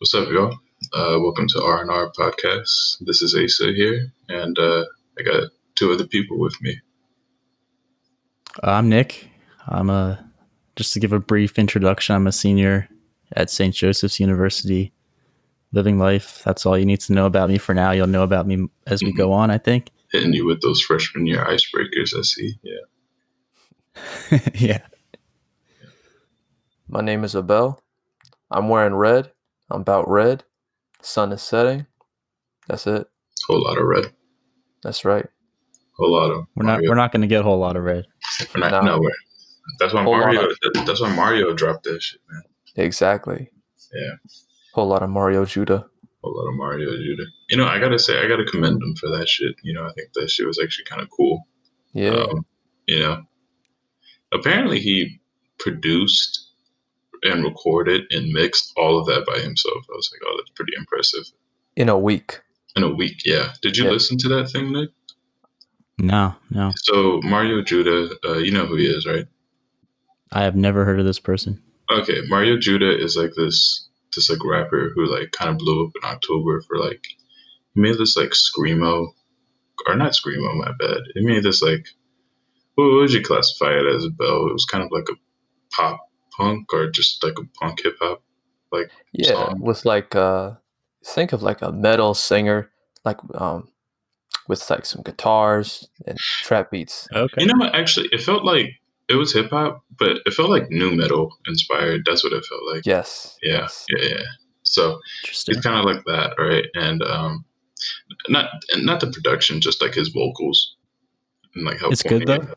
What's up, y'all? Welcome to R&R Podcast. This is Asa here, and I got two other people with me. I'm Nick. Just to give a brief introduction, I'm a senior at St. Joseph's University, living life. That's all you need to know about me for now. You'll know about me as we go on, I think. Hitting you with those freshman year icebreakers, I see. Yeah. Yeah. My name is Abel. I'm wearing red. I'm about red. Sun is setting. That's it. Whole lot of red. That's right. Whole lot of We're Mario. not going to get a whole lot of red. We're not. Nah. No, that's why Whole lot Mario. That's why Mario dropped that shit, man. Exactly. Yeah. Whole lot of Mario Judah. Whole lot of Mario Judah. I gotta say, I gotta commend him for that shit. I think that shit was actually kind of cool. Yeah. Apparently he produced and recorded and mixed all of that by himself. I was like, oh, that's pretty impressive. In a week. In a week, yeah. Did you listen to that thing, Nick? No. So Mario Judah, you know who he is, right? I have never heard of this person. Okay, Mario Judah is like this like rapper who like kind of blew up in October for like he made this like screamo, or not screamo, my bad. He made this like what would you classify it as, Bell? It was kind of like a pop punk or just like a punk hip hop like song. With like think of like a metal singer, like with like some guitars and trap beats. Okay. Actually, it felt like it was hip hop, but it felt like new metal inspired. That's what it felt like. Yes. Yeah. So it's kind of like that, right? And not the production, just like his vocals and like how it's good though.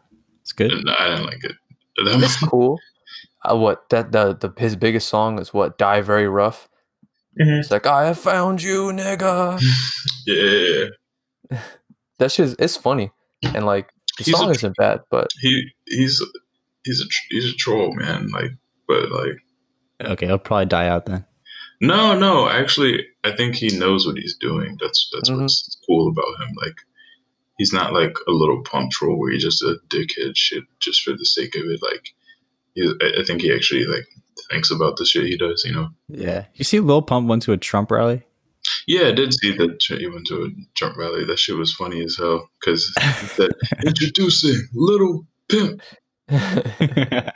It's good. No, I didn't like it. It's cool. His biggest song is what? Die Very Rough. Mm-hmm. It's like, I have found you, nigga. Yeah. That shit it's funny, and like the song isn't bad, but he's a troll, man. Okay, I'll probably die out then. No. Actually, I think he knows what he's doing. That's what's cool about him. Like, he's not like a little punk troll where he's just a dickhead shit just for the sake of it. Like, I think he actually like thinks about the shit he does. Yeah. You see, Lil Pump went to a Trump rally. Yeah, I did see that he went to a Trump rally. That shit was funny as hell because he said, "Introducing Little Pimp." Yeah,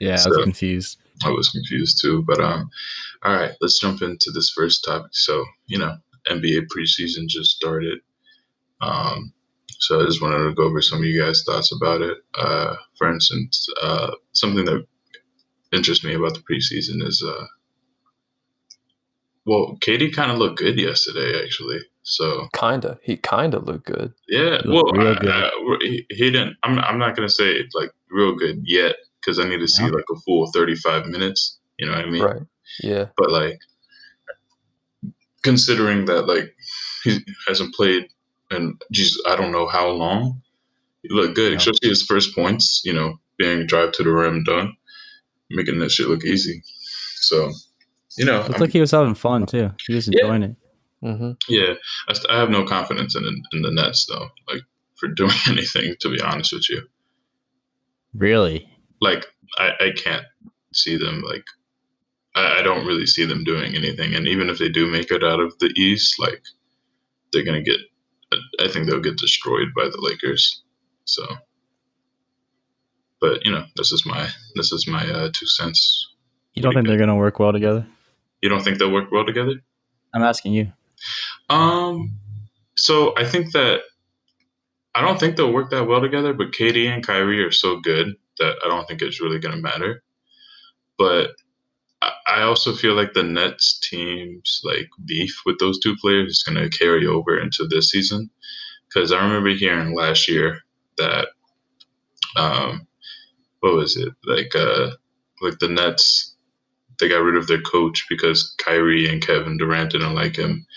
I was confused. I was confused too, but all right, let's jump into this first topic. So, NBA preseason just started. So I just wanted to go over some of you guys' thoughts about it. For instance, something that interests me about the preseason is, KD kind of looked good yesterday, actually. So he kinda looked good. Yeah, real good. He didn't. I'm not gonna say like real good yet because I need to see like a full 35 minutes. You know what I mean? Right. Yeah. But like, considering that like he hasn't played in I don't know how long, he looked good. Especially his first points. Being drive to the rim done, making that shit look easy. So, looked like he was having fun too. He was enjoying it. Mm-hmm. Yeah, I have no confidence in the Nets though, like for doing anything. To be honest with you, really, like I can't see them. Like I don't really see them doing anything. And even if they do make it out of the East, like they're gonna get. I think they'll get destroyed by the Lakers. So, but this is my 2 cents. You don't think they're gonna work well together? You don't think they'll work well together? I'm asking you. So I think that I don't think they'll work that well together, but KD and Kyrie are so good that I don't think it's really going to matter. But I also feel like the Nets team's like beef with those two players is going to carry over into this season. Because I remember hearing last year that, what was it? Like the Nets, they got rid of their coach because Kyrie and Kevin Durant didn't like him.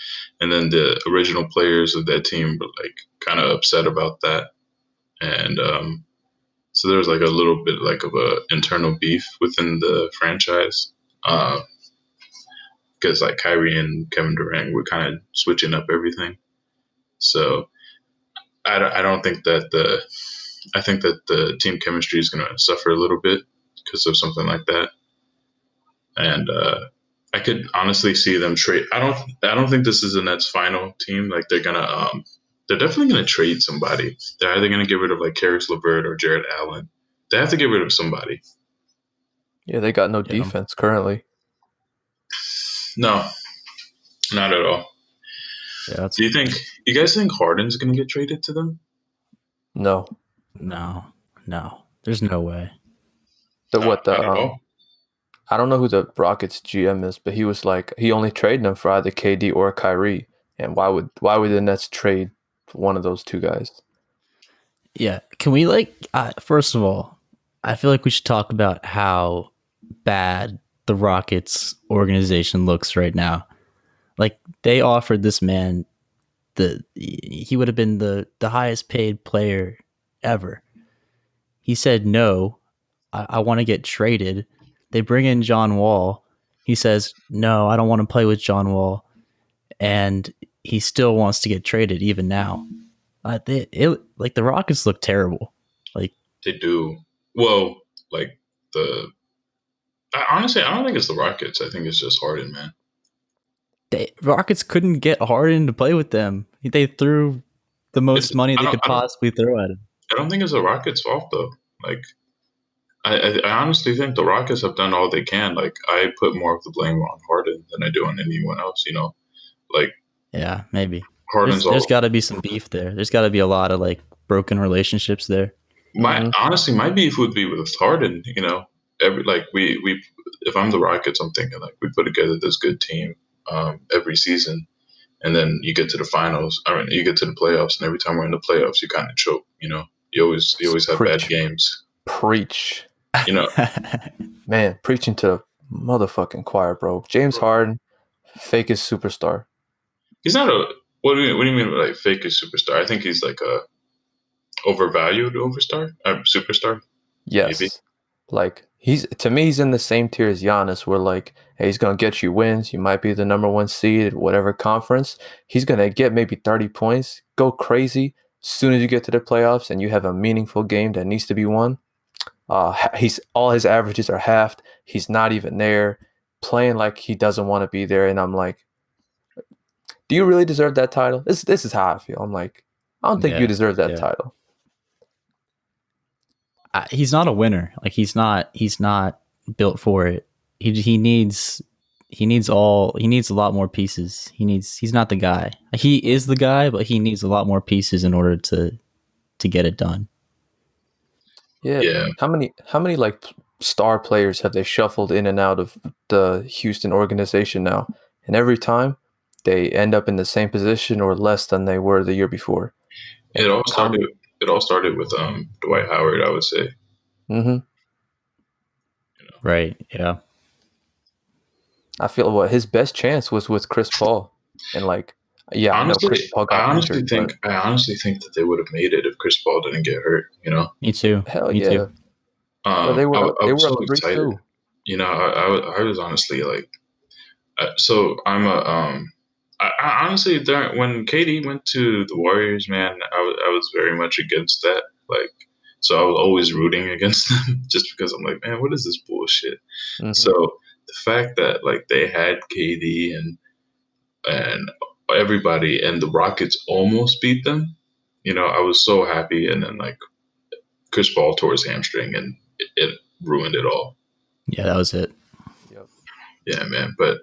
And then the original players of that team were like kind of upset about that. And so there was like a little bit like of a internal beef within the franchise. Because like Kyrie and Kevin Durant were kind of switching up everything. So I don't think that I think that the team chemistry is going to suffer a little bit because of something like that. and I could honestly see them trade. I don't think this is the Nets' final team. Like they're definitely gonna trade somebody. They're either gonna get rid of like Karis LeVert or Jared Allen. They have to get rid of somebody. Yeah, they got no Yeah. defense currently. No, not at all. Yeah, Do you guys think Harden's gonna get traded to them? No. no. There's no way. Not at all. I don't know who the Rockets GM is, but he was like he only traded them for either KD or Kyrie. And why would the Nets trade one of those two guys? Yeah, can we first of all, I feel like we should talk about how bad the Rockets organization looks right now. Like they offered this man he would have been the highest paid player ever. He said no, I want to get traded. They bring in John Wall. He says no, I don't want to play with John Wall, and he still wants to get traded even now. Like the Rockets look terrible. Like They do. Well, like honestly, I don't think it's the Rockets. I think it's just Harden, man. Rockets couldn't get Harden to play with them. They threw the most money they could possibly throw at him. I don't think it's the Rockets' fault though. Like I honestly think the Rockets have done all they can. Like I put more of the blame on Harden than I do on anyone else. You know, like yeah, maybe Harden's there's got to be some beef there. There's got to be a lot of like broken relationships there. Honestly, my beef would be with Harden. You know, we if I'm the Rockets, I'm thinking like we put together this good team every season, and then you get to the finals. I mean, you get to the playoffs, and every time we're in the playoffs, you kind of choke. You know, you always have bad games. Preach. You know, man, preaching to the motherfucking choir, bro. James Harden, fakest superstar. He's not a. What do you mean like fakest superstar? I think he's like a overvalued superstar. Yes. Maybe. Like he's in the same tier as Giannis, where like, hey, he's gonna get you wins. You might be the number one seed at whatever conference. He's gonna get maybe 30 points, go crazy. As soon as you get to the playoffs and you have a meaningful game that needs to be won, all his averages are halved. He's not even there, playing like he doesn't want to be there. And I'm like, do you really deserve that title? This is how I feel. I'm like, I don't think you deserve that title. He's not a winner. Like he's not built for it. He needs a lot more pieces. He's not the guy. He is the guy, but he needs a lot more pieces in order to get it done. Yeah. How many like star players have they shuffled in and out of the Houston organization now? And every time they end up in the same position or less than they were the year before. It all started with Dwight Howard, I would say. Mm-hmm. Right. Yeah. I feel his best chance was with Chris Paul, and like, yeah, honestly, Chris Paul got injured. I honestly think that they would have made it if Chris Paul didn't get hurt. You know. Me too. Hell Me yeah. too. They were so excited. Too. You know, I was honestly like, so I'm a I honestly when KD went to the Warriors, man, I was very much against that. Like, so I was always rooting against them just because I'm like, man, what is this bullshit? Mm-hmm. So the fact that like they had KD and everybody and the Rockets almost beat them, you know, I was so happy. And then like Chris Paul tore his hamstring and it ruined it all. Yeah, that was it. Yep. Yeah, man. But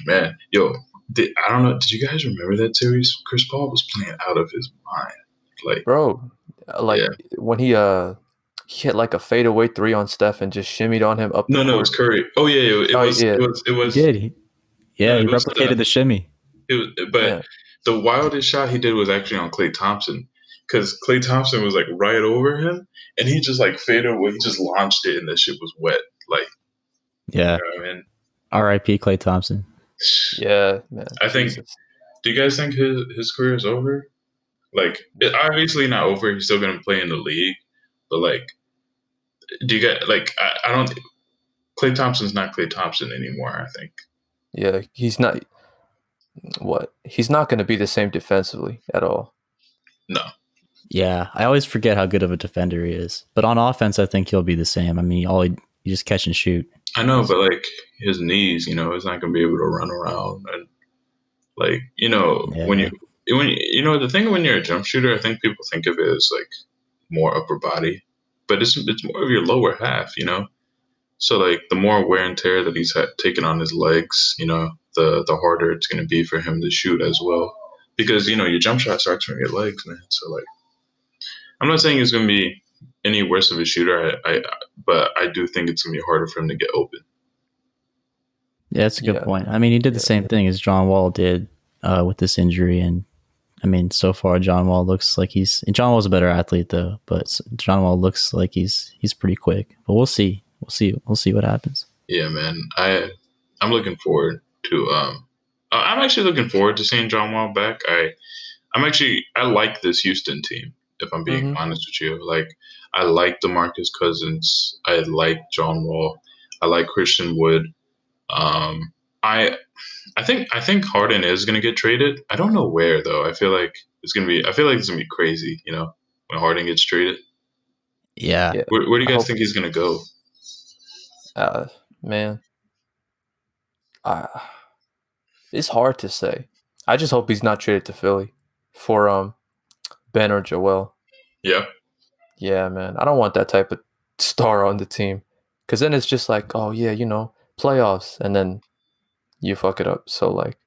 man, yo. I don't know. Did you guys remember that series? Chris Paul was playing out of his mind, like bro. Like when he hit like a fadeaway 3 on Steph and just shimmied on him up. No, it was Curry. Oh yeah, it was. He did. He replicated the shimmy. The wildest shot he did was actually on Klay Thompson, because Klay Thompson was like right over him, and he just like faded away. He just launched it, and that shit was wet. Like, yeah. You know what I mean? R.I.P. Klay Thompson. Yeah, man. I think. Do you guys think his career is over? Like, obviously not over. He's still gonna play in the league, but like, do you get like? I don't. Klay Thompson's not Klay Thompson anymore. I think. Yeah, he's not. He's not going to be the same defensively at all. No. Yeah, I always forget how good of a defender he is. But on offense, I think he'll be the same. I mean, You just catch and shoot. I know, but like his knees, he's not gonna be able to run around and like Yeah. when the thing when you're a jump shooter, I think people think of it as like more upper body, but it's more of your lower half. So like the more wear and tear that he's taken on his legs, the harder it's gonna be for him to shoot as well, because your jump shot starts from your legs, man. So like I'm not saying he's gonna be any worse of a shooter, but I do think it's gonna be harder for him to get open. Yeah, that's a good Yeah. point. I mean, he did the same thing as John Wall did with this injury, and I mean, so far John Wall looks like John Wall's a better athlete though, but John Wall looks like he's pretty quick. But we'll see. We'll see what happens. Yeah, man. I'm looking forward to I'm actually looking forward to seeing John Wall back. I like this Houston team, if I'm being Mm-hmm. honest with you. Like I like DeMarcus Cousins. I like John Wall. I like Christian Wood. I I think Harden is gonna get traded. I don't know where though. I feel like it's gonna be crazy, when Harden gets traded. Yeah. Yeah. Where do you I guys hope, think he's gonna go? man, uh, it's hard to say. I just hope he's not traded to Philly for Ben or Joel. Yeah. Yeah, man. I don't want that type of star on the team. Because then it's just like, oh, yeah, playoffs. And then you fuck it up. So, like,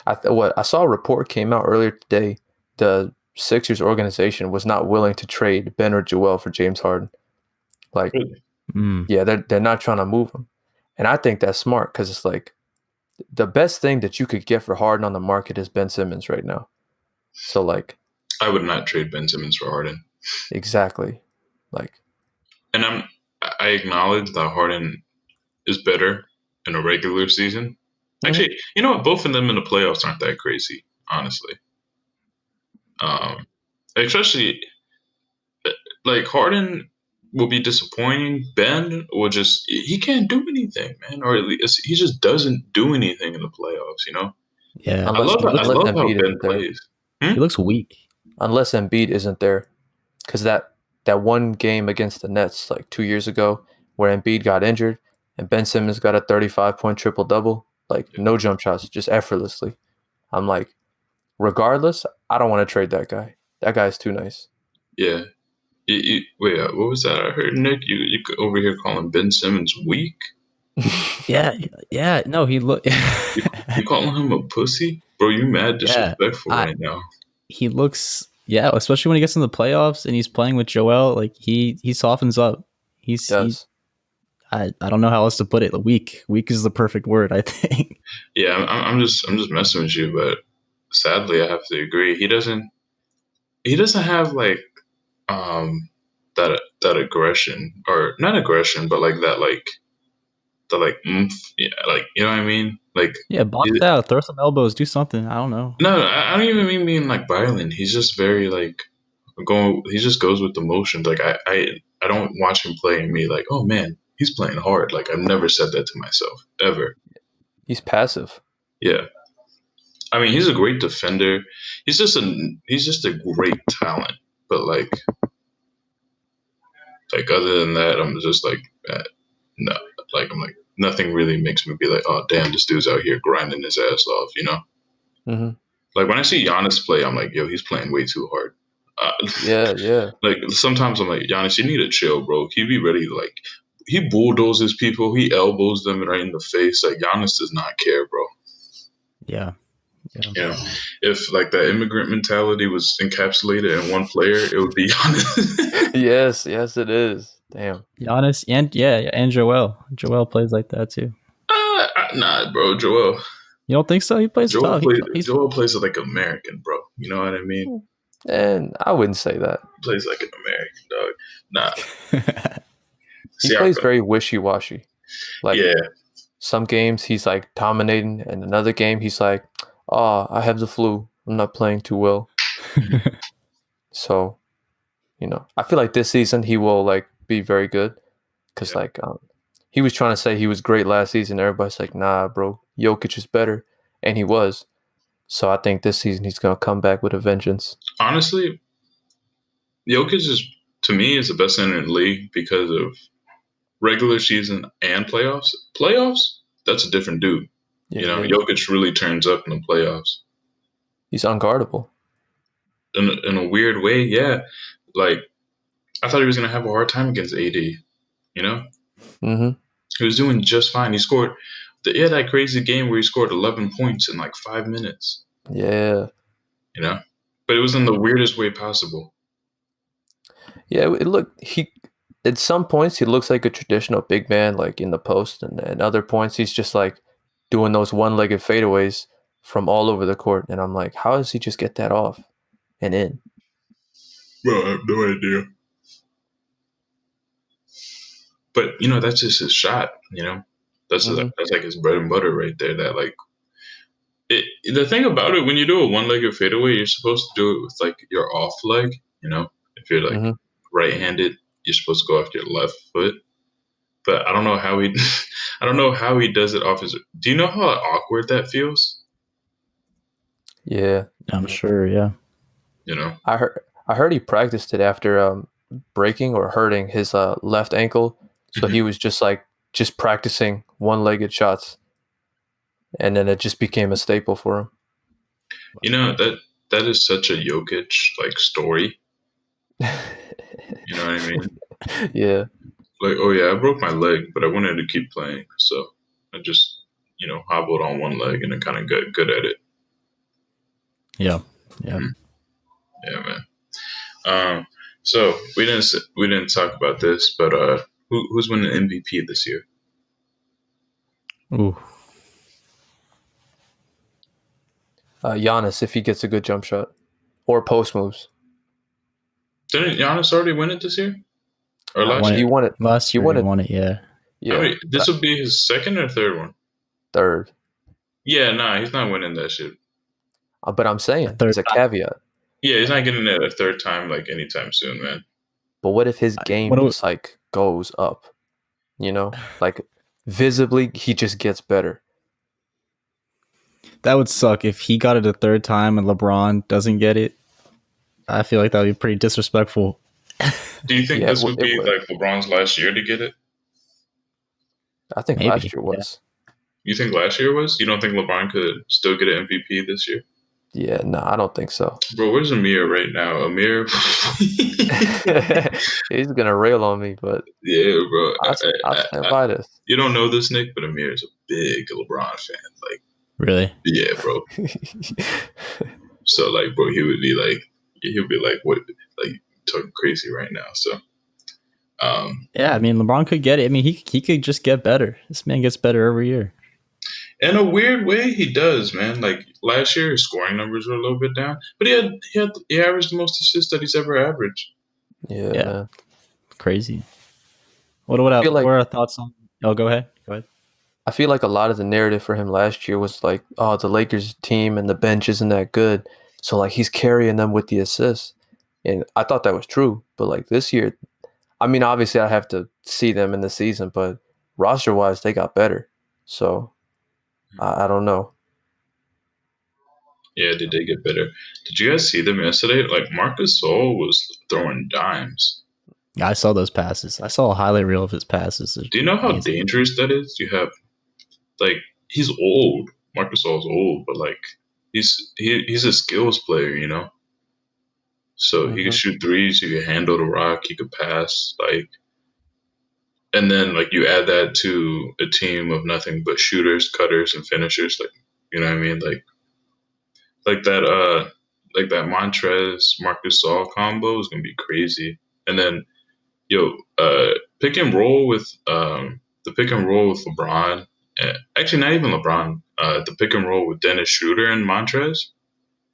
I saw a report came out earlier today. The Sixers organization was not willing to trade Ben or Joel for James Harden. Like, Mm. yeah, they're not trying to move him. And I think that's smart because it's like the best thing that you could get for Harden on the market is Ben Simmons right now. So, like, I would not trade Ben Simmons for Harden. exactly. Like, And I acknowledge that Harden is better in a regular season. Actually, you know what? Both of them in the playoffs aren't that crazy, honestly. Especially like Harden will be disappointing. Ben will he can't do anything, man, or at least he just doesn't do anything in the playoffs. Yeah. I love I unless love how Embiid Ben isn't there. plays. He looks weak. Unless Embiid isn't there. Because that one game against the Nets like 2 years ago where Embiid got injured and Ben Simmons got a 35-point triple-double, like no jump shots, just effortlessly. I'm like, regardless, I don't want to trade that guy. That guy's too nice. Yeah. Wait, what was that? I heard Nick. You over here calling Ben Simmons weak? Yeah. Yeah. No, he look. You calling him a pussy, bro? You mad Yeah. disrespectful right now. He looks. Yeah, especially when he gets in the playoffs and he's playing with Joel. Like he softens up. He's Yes. I don't know how else to put it. Weak. Weak is the perfect word, I think. Yeah, I'm just messing with you, but sadly, I have to agree. He doesn't have like that aggression, or not aggression, but like that like the like yeah, like you know what I mean? Like Yeah, box out, throw some elbows, do something. I don't know. no, I don't even mean being like violent. He's just very like going. He just goes with the motions. Like I don't watch him play and be like, oh man, he's playing hard. Like I've never said that to myself ever. He's passive. Yeah. I mean, he's a great defender. He's just a great talent. But like other than that, I'm just like no. Like I'm like nothing really makes me be like, oh damn, this dude's out here grinding his ass off. Mm-hmm. Like when I see Giannis play, I'm like, yo, he's playing way too hard. Yeah. Like sometimes I'm like, Giannis, you need to chill, bro. He be ready to like he bulldozes people, he elbows them right in the face. Like Giannis does not care, bro. Yeah. If like that immigrant mentality was encapsulated in one player, it would be Giannis. Yes, it is. Damn. Giannis and Joel. Joel plays like that too. Nah, bro. Joel. You don't think so? He plays tough. Joel plays like American, bro. You know what I mean? And I wouldn't say that. Plays like an American dog. Nah. He plays very wishy-washy. Like yeah. some games he's like dominating, and another game he's like, "Oh, I have the flu. I'm not playing too well." So, I feel like this season he will like be very good because he was trying to say he was great last season. Everybody's like, "Nah, bro, Jokic is better," and he was. So I think this season he's gonna come back with a vengeance. Honestly, Jokic to me is the best center in the league because of regular season and playoffs, that's a different dude. Yeah, Jokic really turns up in the playoffs. he's unguardable. In a weird way, yeah. Like, I thought he was going to have a hard time against AD, Mm-hmm. He was doing just fine. He had that crazy game where he scored 11 points in like 5 minutes, Yeah. But it was in the weirdest way possible. Yeah, at some points he looks like a traditional big man, like in the post, and other points he's just like doing those one-legged fadeaways from all over the court, and I'm like, how does he just get that off and in? Bro, I have no idea. But that's just his shot. That's like his bread and butter right there. That like the thing about it, when you do a one-legged fadeaway, you're supposed to do it with like your off leg. If you're like right-handed, you're supposed to go off your left foot. But I don't know how he, I don't know how he does it off his. Do you know how awkward that feels? Yeah, I'm sure. Yeah. I heard he practiced it after breaking or hurting his left ankle, so he was just practicing one-legged shots, and then it just became a staple for him. That is such a Jokic like story. You know what I mean? Yeah. Like, oh yeah, I broke my leg, but I wanted to keep playing, so I just hobbled on one leg and then kind of got good at it. Yeah. Yeah, man. So we didn't talk about this, but who's winning MVP this year? Ooh. Giannis, if he gets a good jump shot or post moves. Didn't Giannis already win it this year? Or last year? He won it last year. He won it. Yeah. Yeah. This will be his second or third one. Third. Yeah, nah, he's not winning that shit. But I'm saying there's a caveat. Yeah, he's not getting it a third time like anytime soon, man. But what if his game just like goes up? Like visibly he just gets better. That would suck if he got it a third time and LeBron doesn't get it. I feel like that would be pretty disrespectful. Do you think this would be like LeBron's last year to get it? I think last year was. Yeah. You think last year was? You don't think LeBron could still get an MVP this year? Yeah, no, I don't think so. Bro, where's Amir right now? Amir, he's gonna rail on me, but yeah, bro. I stand by this. You don't know this, Nick, but Amir is a big LeBron fan. Like, really? Yeah, bro. So, like, bro, he'll be like, what, like, talking crazy right now. So, yeah, I mean, LeBron could get it. I mean, he could just get better. This man gets better every year. In a weird way, he does, man. Like last year, his scoring numbers were a little bit down, but he averaged the most assists that he's ever averaged. Yeah. Crazy. What are our thoughts on? Oh, go ahead. I feel like a lot of the narrative for him last year was like, oh, the Lakers team and the bench isn't that good, so like he's carrying them with the assists, and I thought that was true. But like this year, I mean, obviously I have to see them in the season, but roster wise, they got better. So. I don't know. Yeah, they did get better. Did you guys see them yesterday? Like Marc Gasol was throwing dimes. Yeah, I saw those passes. I saw a highlight reel of his passes. Do you know how dangerous that is? You have like he's old. Marc Gasol's old, but like he's a skills player, So he could shoot threes, he could handle the rock, he could pass, like. And then, like, you add that to a team of nothing but shooters, cutters, and finishers. Like, you know what I mean? Like that Montrez Marc Gasol combo is gonna be crazy. And then, pick and roll with LeBron. Actually, not even LeBron. The pick and roll with Dennis Schroeder and Montrez.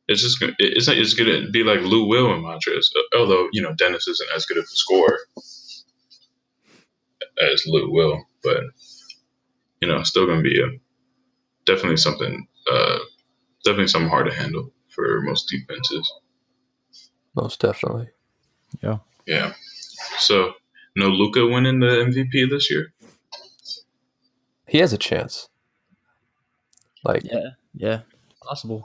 It's gonna be like Lou Will and Montrez. Although Dennis isn't as good of a scorer as Lou Will, but still gonna be definitely something hard to handle for most defenses. Most definitely. Yeah. So no Luka winning the MVP this year. He has a chance. Like yeah, possible.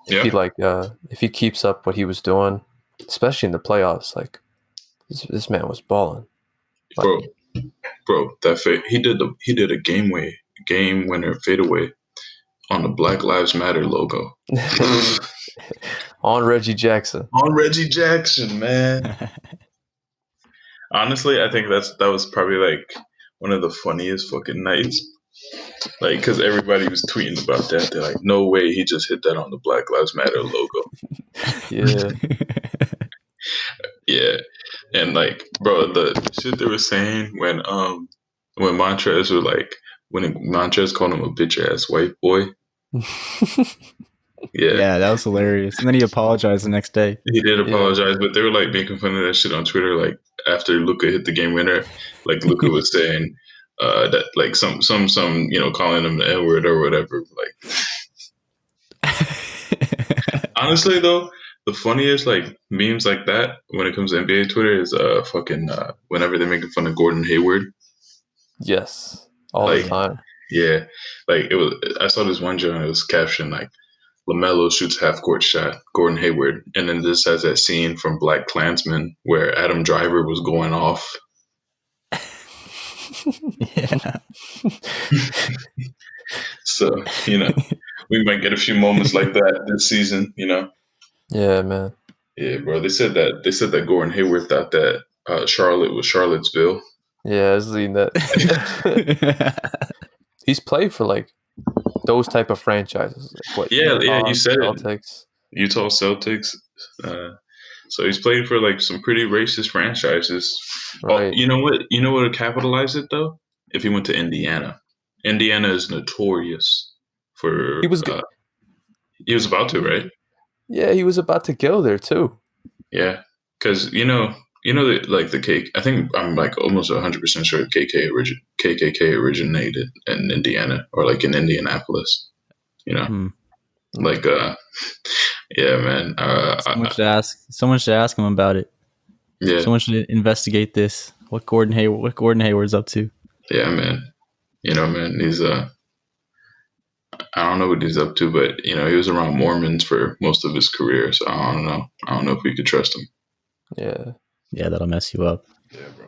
If he keeps up what he was doing, especially in the playoffs, like this man was balling. Bro, bro, he did a game winner fadeaway on the Black Lives Matter logo On Reggie Jackson. on Reggie Jackson, man. Honestly, I think that was probably like one of the funniest fucking nights. Like, because everybody was tweeting about that. They're like, no way he just hit that on the Black Lives Matter logo. Yeah. Yeah. And like, bro, the shit they were saying when Montrez were like when Montrez called him a bitch ass white boy. Yeah. Yeah, that was hilarious. And then he apologized the next day. He did apologize, but they were like making fun of that shit on Twitter. Like after Luca hit the game winner, like Luca was saying that like some calling him the N word or whatever. Like honestly though, the funniest like memes like that when it comes to NBA Twitter is whenever they're making fun of Gordon Hayward. Yes. All Like the time. yeah, like it was. I saw this one joke and it was captioned like LaMelo shoots half court shot, Gordon Hayward, and then this has that scene from Black Klansman where Adam Driver was going off. Yeah. So we might get a few moments like that this season. Yeah, man. Yeah, bro. They said that Gordon Hayward thought that Charlotte was Charlottesville. Yeah, I've seen that. He's played for like those type of franchises. Like, what? Yeah, you said Celtics. Utah Celtics. So he's played for like some pretty racist franchises. Right. Oh, you know what? You know what would capitalize it though? If he went to Indiana. Indiana is notorious for. He was good. He was about to, right? Yeah, he was about to go there too. Yeah, because like the cake. I think I'm like almost 100% sure KKK originated in Indiana or like in Indianapolis. Like yeah, man. Someone should ask him about it. Yeah, someone should investigate this. What Gordon Hayward's up to? Yeah, man. Man, he's I don't know what he's up to, but he was around Mormons for most of his career, so I don't know. I don't know if we could trust him. Yeah, that'll mess you up. Yeah, bro.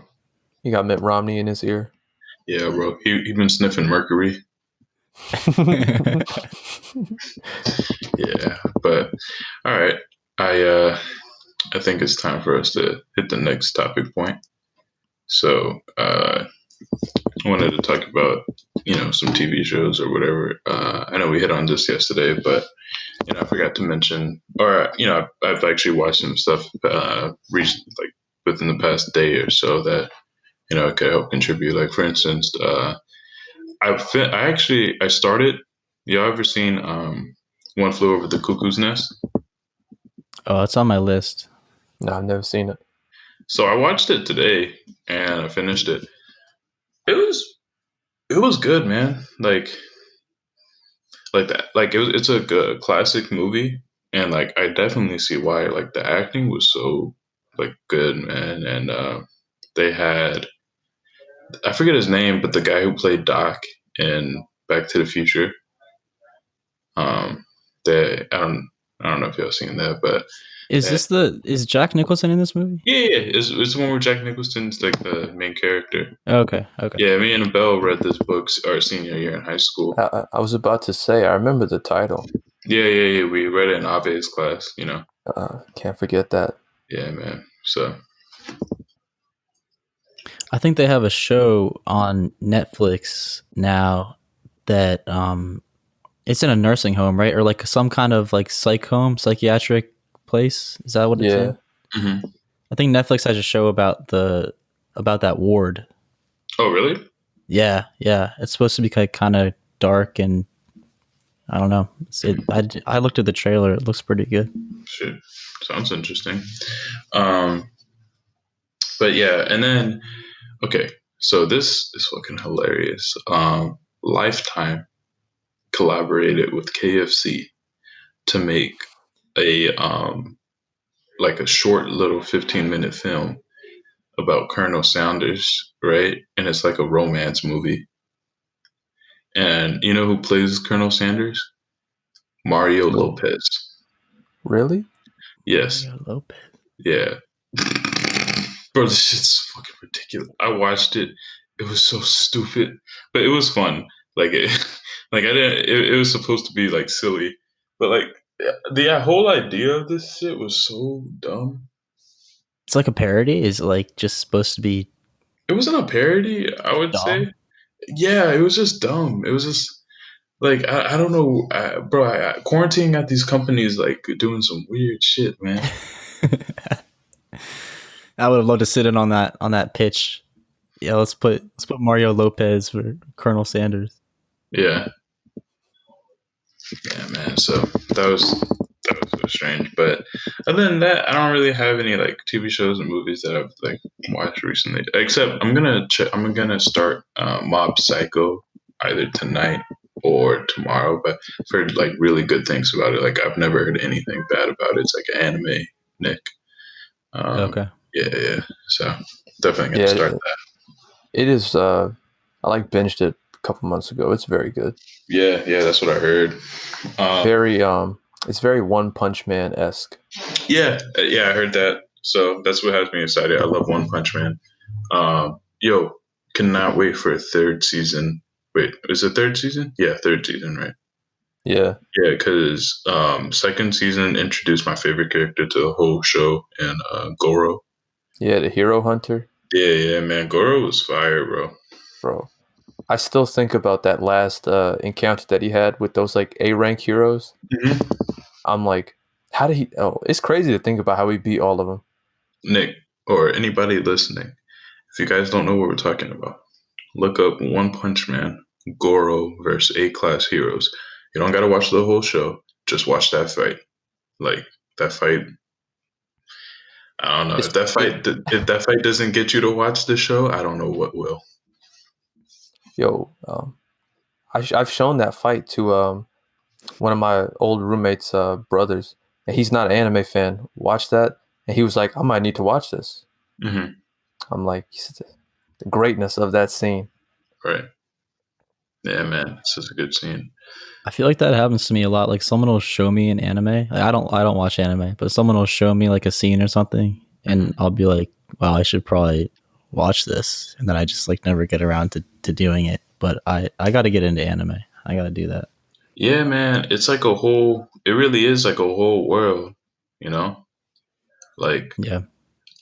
He got Mitt Romney in his ear. Yeah, bro. He been sniffing mercury. Yeah, but all right. I think it's time for us to hit the next topic point. So I wanted to talk about some TV shows or whatever. I know we hit on this yesterday, but I forgot to mention, or I've actually watched some stuff recently, like within the past day or so that could help contribute. Like for instance, I started. Y'all ever seen One Flew Over the Cuckoo's Nest? Oh, it's on my list. No, I've never seen it. So I watched it today and I finished it. It was good, man. Like that. Like it's a good classic movie, and like I definitely see why. Like the acting was so like good, man. And they had, I forget his name, but the guy who played Doc in Back to the Future. I don't know if y'all seen that, but is Jack Nicholson in this movie? Yeah, it's the one where Jack Nicholson's like the main character. Okay. Yeah, me and Belle read this book our senior year in high school. I was about to say, I remember the title. Yeah. We read it in Ave's class. Can't forget that. Yeah, man. So I think they have a show on Netflix now that it's in a nursing home, right? Or like some kind of like psychiatric place. Is that what it's in? Mm-hmm. I think Netflix has a show about that ward. Oh, really? Yeah. It's supposed to be kind of dark, and I don't know. I looked at the trailer. It looks pretty good. Shit, sounds interesting. But yeah, and then okay, so this is fucking hilarious. Lifetime collaborated with KFC to make a like a short little 15-minute film about Colonel Sanders, right? And it's like a romance movie. And you know who plays Colonel Sanders? Mario Lopez. Really? Yes. Mario Lopez. Yeah. Bro, this shit's fucking ridiculous. I watched it It was so stupid, but it was fun. Like it, like I didn't. It was supposed to be like silly, but like the whole idea of this shit was so dumb. It's like a parody. Is it like just supposed to be It wasn't a parody, I would dumb? say. Yeah, it was just dumb. It was just like I don't know, bro. Quarantining at these companies like doing some weird shit, man. I would have loved to sit in on that pitch. Yeah, let's put Mario Lopez for Colonel Sanders. Yeah, yeah, man. So that was so strange. But other than that, I don't really have any like TV shows and movies that I've like watched recently. Except I'm gonna start Mob Psycho either tonight or tomorrow. But I've heard like really good things about it. Like I've never heard anything bad about it. It's like an anime, Nick. Um, Okay. yeah. So definitely gonna Yeah, start that. it is. I like binged it a couple months ago. It's very good. Yeah, that's what I heard. Um, Very it's very One Punch Man esque. yeah, I heard that. So that's what has me excited. I love One Punch Man. Yo, cannot wait for a third season. Wait, is it third season? Yeah, third season, right? Yeah, Yeah, because second season introduced my favorite character to the whole show, and Goro. yeah. The Hero Hunter, Yeah, man, Goro was fire, bro. bro. I still think about that last encounter that he had with those like A rank heroes. hmm I'm like, how did he? Oh, it's crazy to think about how he beat all of them. Nick, or anybody listening, if you guys don't know what we're talking about, look up One Punch Man, Goro versus A class heroes. You don't gotta watch the whole show. Just watch that fight. Like that fight. I don't know It's if that fight doesn't get you to watch the show. I don't know what will. yo. I've shown that fight to one of my old roommates' brothers, and he's not an anime fan. Watch that, and he was like, "I might need to watch this." hmm I'm like, the greatness of that scene. Right. Yeah, man. It's just a good scene. I feel like that happens to me a lot. Like someone will show me an anime. Like, I don't watch anime, but someone will show me like a scene or something, hmm and I'll be like, "Wow, I should probably watch this." And then I just like never get around to doing it. But I got to get into anime. I got to do that. Yeah, man. It's like a whole. It really is like a whole world. You know, like Yeah.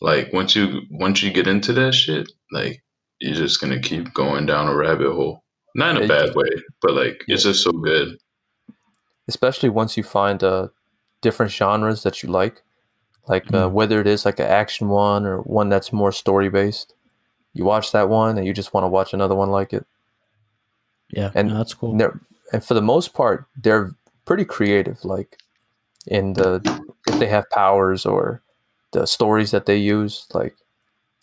once you get into that shit, like you're just gonna keep going down a rabbit hole. Not in Yeah, a bad way, but like yeah. it's just so good. Especially once you find different genres that you like Mm. whether it is like an action one or one that's more story based. You watch that one and you just want to watch another one like it. Yeah. And No, that's cool. and for the most part, they're pretty creative. Like in the if they have powers or the stories that they use, like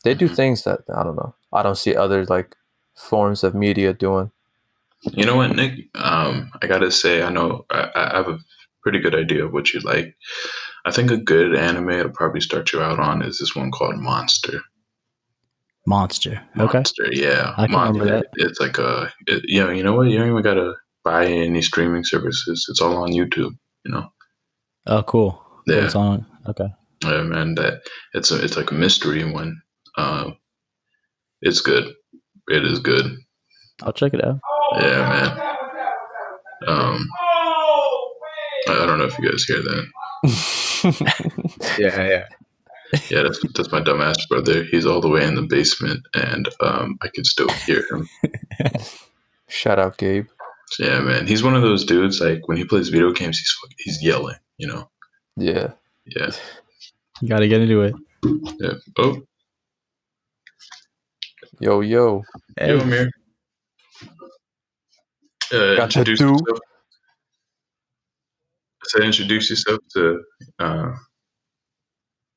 they do Mhm. things that I don't know. I don't see other like forms of media doing. You know what, Nick? I gotta say, I know I have a pretty good idea of what you like. I think a good anime to probably start you out on is this one called Monster. Monster. Okay. Monster, yeah, I can remember Monster. that. It's like you know what? You don't even gotta buy any streaming services. It's all on YouTube. You know, Oh, cool. Oh, yeah, it's on. Okay. yeah, man. That it's like a mystery one. It's good. It is good. I'll check it out. Yeah, man. Um, I don't know if you guys hear that. Yeah. Yeah, that's my dumbass brother. He's all the way in the basement, and I can still hear him. Shout out Gabe. So, yeah, man. He's one of those dudes. Like when he plays video games, he's yelling. You know. Yeah. Yeah. You got to get into it. Yeah. Oh, Yo. yo, Hey. Amir. Got to Introduce do. yourself. Say introduce yourself uh,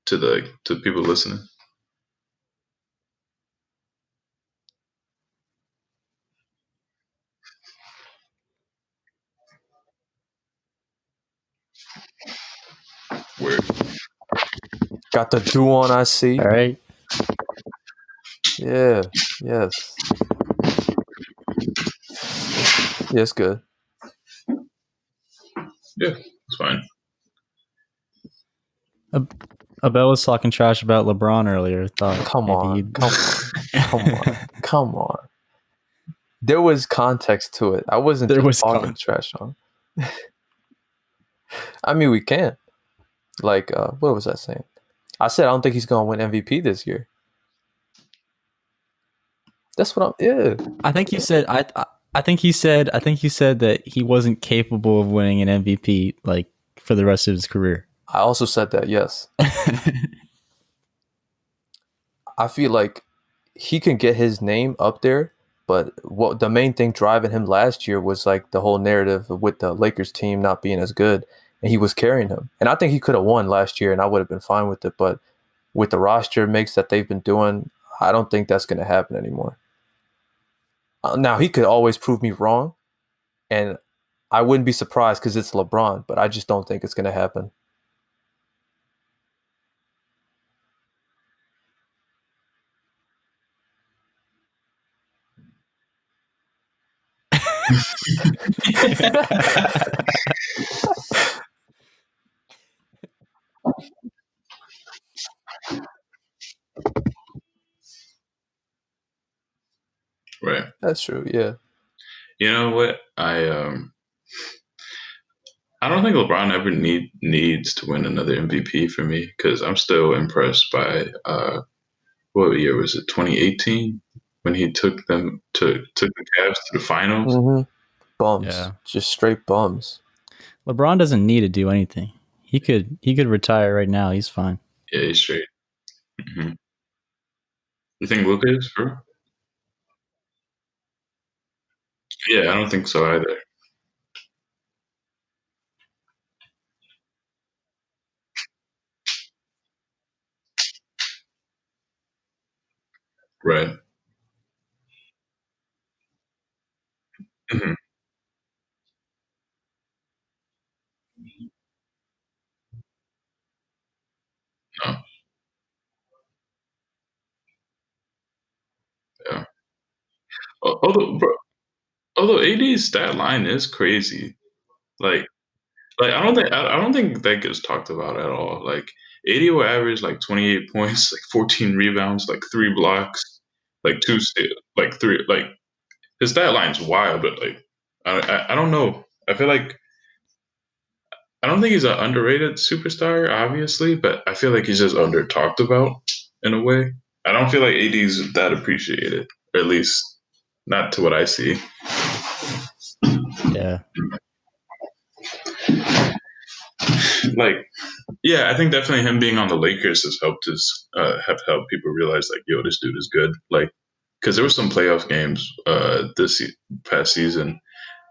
to people listening. Word. Got the do on I see. All right. Yeah. Yes. Yeah, it's good. Yeah, it's fine. Abel was talking trash about LeBron earlier. Thought Come maybe on. you'd Come on. Come on. There was context to it. I wasn't There just was talking trash on him. I mean, we can. Like, what was I saying? I said I don't think he's gonna win MVP this year. That's what I'm. Yeah. I think you said I think you said that he wasn't capable of winning an MVP like for the rest of his career. I also said that. Yes. I feel like he can get his name up there, but what the main thing driving him last year was like the whole narrative with the Lakers team not being as good, and he was carrying him. And I think he could have won last year, and I would have been fine with it. But with the roster mix that they've been doing, I don't think that's going to happen anymore. Now he could always prove me wrong, and I wouldn't be surprised because it's LeBron. But I just don't think it's going to happen. Right. That's true. Yeah. You know what? I don't think LeBron ever needs to win another MVP for me because I'm still impressed by what year was it? 2018 when he took the Cavs to the finals. Mm-hmm. Bums. Yeah. Just straight bums. LeBron doesn't need to do anything. He could retire right now. He's fine. Yeah, he's straight. You think Luka is, bro? Yeah, I don't think so either. Right. Mhm. No. Yeah. Although AD's stat line is crazy. Like I don't think that gets talked about at all. Like AD will average like 28 points, like 14 rebounds, like 3 blocks, like like three. Like his stat line's wild, but like I don't know. I feel like I don't think he's an underrated superstar, obviously, but I feel like he's just under talked about in a way. I don't feel like AD's that appreciated, or at least not to what I see. Yeah. Like, yeah, I think definitely him being on the Lakers has have helped people realize like, yo, this dude is good. Like, because there were some playoff games past season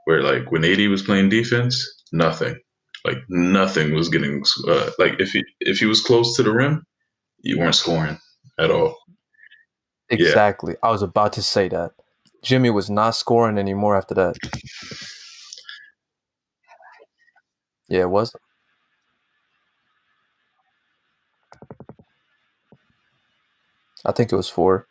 where like when AD was playing defense, nothing was getting like if he was close to the rim, you weren't scoring at all. Yeah, Exactly. I was about to say that. Jimmy was not scoring anymore after that. Yeah, it was. I think it was 4.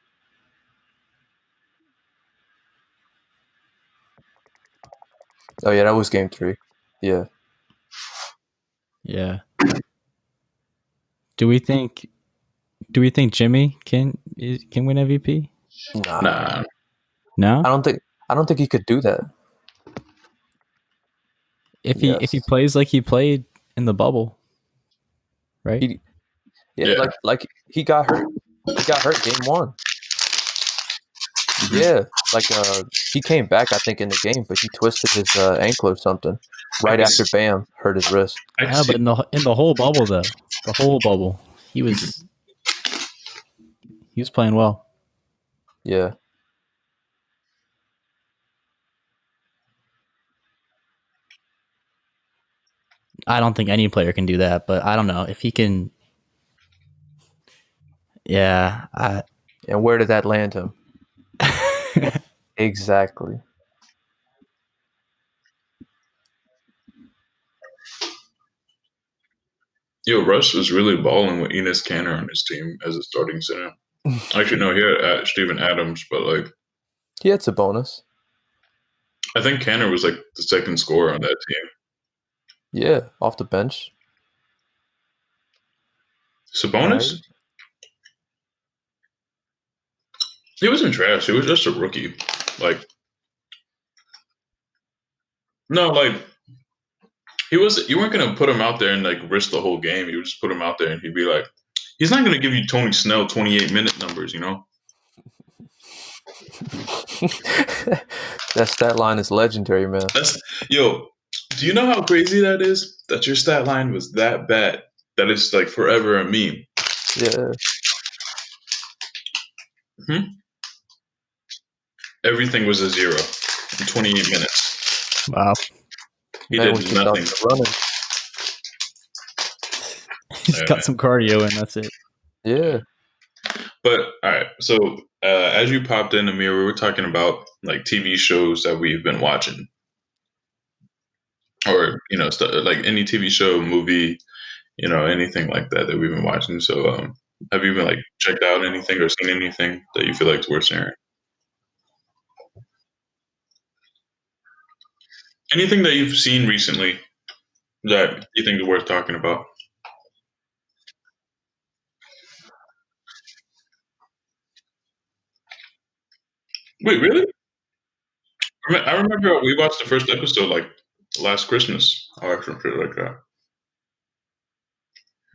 Oh yeah, that was game 3. Yeah. Yeah. Do we think Jimmy can win MVP? Nah. nah, No. I don't think he could do that. If Yes. he plays like he played in the bubble, right? He yeah, Yeah. like he got hurt. He got hurt game 1. Mhm. Yeah. Like he came back I think in the game, but he twisted his ankle or something I right could, after Bam hurt his wrist. I could Yeah, but see. in the whole bubble though, the whole bubble, he was playing well. Yeah. I don't think any player can do that, but I don't know if he can. Yeah, And where did that land him? Exactly. Yo, Russ was really balling with Enes Kanter on his team as a starting center. Actually, no, he had Steven Adams, but like He had a bonus. I think Kanter was like the second scorer on that team. Yeah, off the bench. Sabonis? Right. He wasn't trash. He was just a rookie. Like no, like he was. You weren't gonna put him out there and like risk the whole game. You would just put him out there and he'd be like, he's not gonna give you Tony Snell 28-minute numbers. You know. That stat line is legendary, man. That's yo. Do you know how crazy that is? That your stat line was that bad that it's like forever a meme. Yeah. Everything was a zero in 28 minutes. Wow. He Man did was just out nothing. there running. He's got some cardio and that's it. Yeah. But all right, so as you popped in, Amir, we were talking about like TV shows that we've been watching, or like any TV show, movie, anything like that that we've been watching. So, have you been like checked out anything or seen anything that you feel like is worth sharing? Anything that you've seen recently that you think is worth talking about? Wait, really? I remember we watched the first episode like last Christmas or something like that.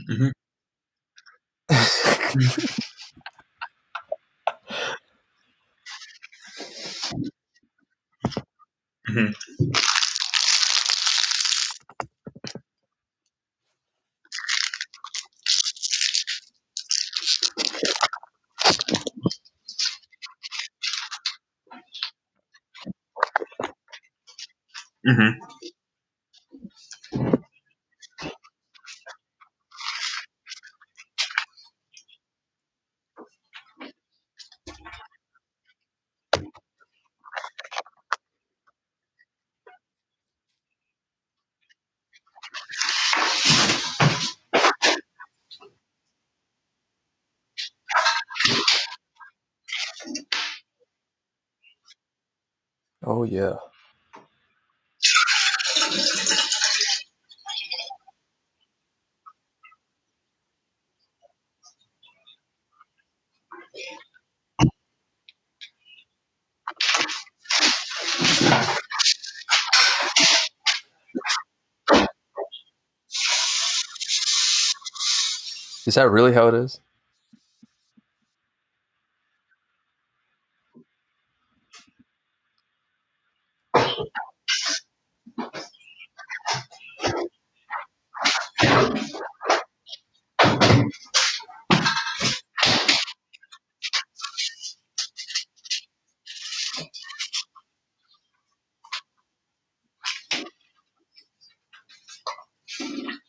Hmm. Hmm. Hmm. Oh yeah. Is that really how it is?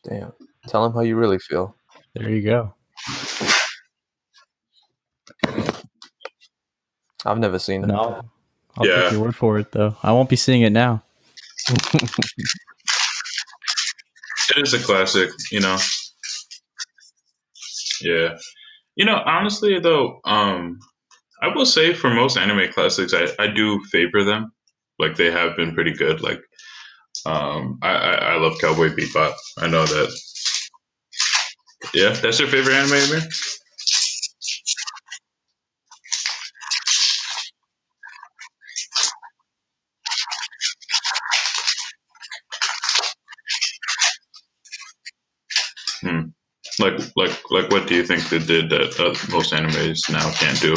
Damn. Tell him how you really feel. There you go. I've never seen it. No, I'll take Yeah, your word for it though. I won't be seeing it now. it is a classic. Yeah. Honestly though, I will say for most anime classics, I do favor them. Like they have been pretty good. Like I love Cowboy Bebop. I know that. Yeah, that's your favorite anime, Amir? Hmm. Like what do you think they did that most animes now can't do?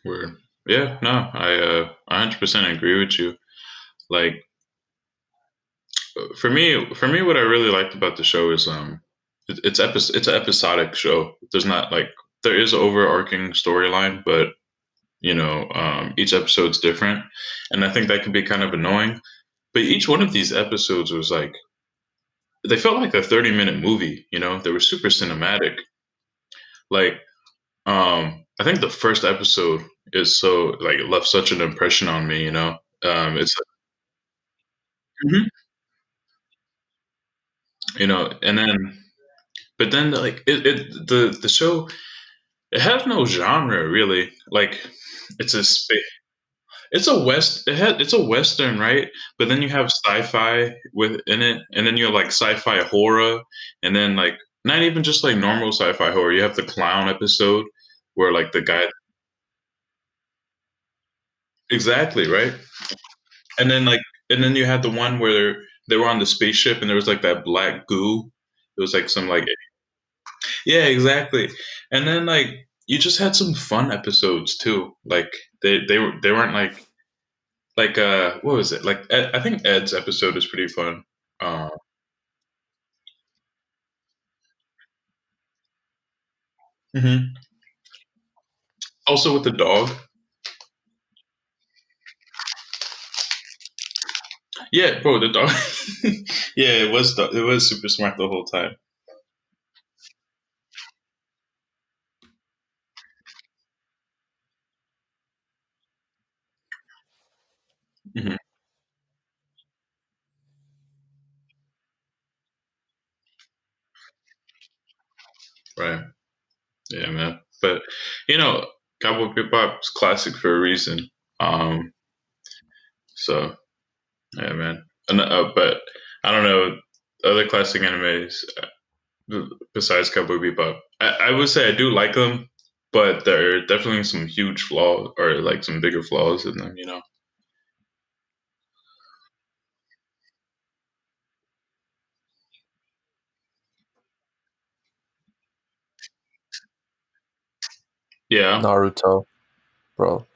Word. Yeah, no, I 100% agree with you. Like for me, what I really liked about the show is it's an episodic show. There's not like there is an overarching storyline, but each episode's different, and I think that can be kind of annoying. But each one of these episodes was like they felt like a 30-minute movie. They were super cinematic. Like I think the first episode is so like it left such an impression on me. It's Mhm. And then but then like the show it has no genre really. Like it's a spa it's a western, right? But then you have sci-fi within it, and then you have like sci-fi horror, and then like not even just like normal sci-fi horror. You have the clown episode where like the guy exactly right, and then you had the one where they were on the spaceship and there was like that black goo. It was like some like yeah, exactly. And then like you just had some fun episodes too. Like they weren't like what was it? Like I think Ed's episode is pretty fun. Uh, mhm. Also with the dog. Yeah, bro, the dog. Yeah, it was super smart the whole time. Mhm. Right. Yeah, man. But you know, Cowboy Bebop's classic for a reason. Um, so yeah, man. But I don't know other classic animes besides Cowboy Bebop. I would say I do like them, but there are definitely some huge flaws or like some bigger flaws in them. Yeah. Naruto, bro.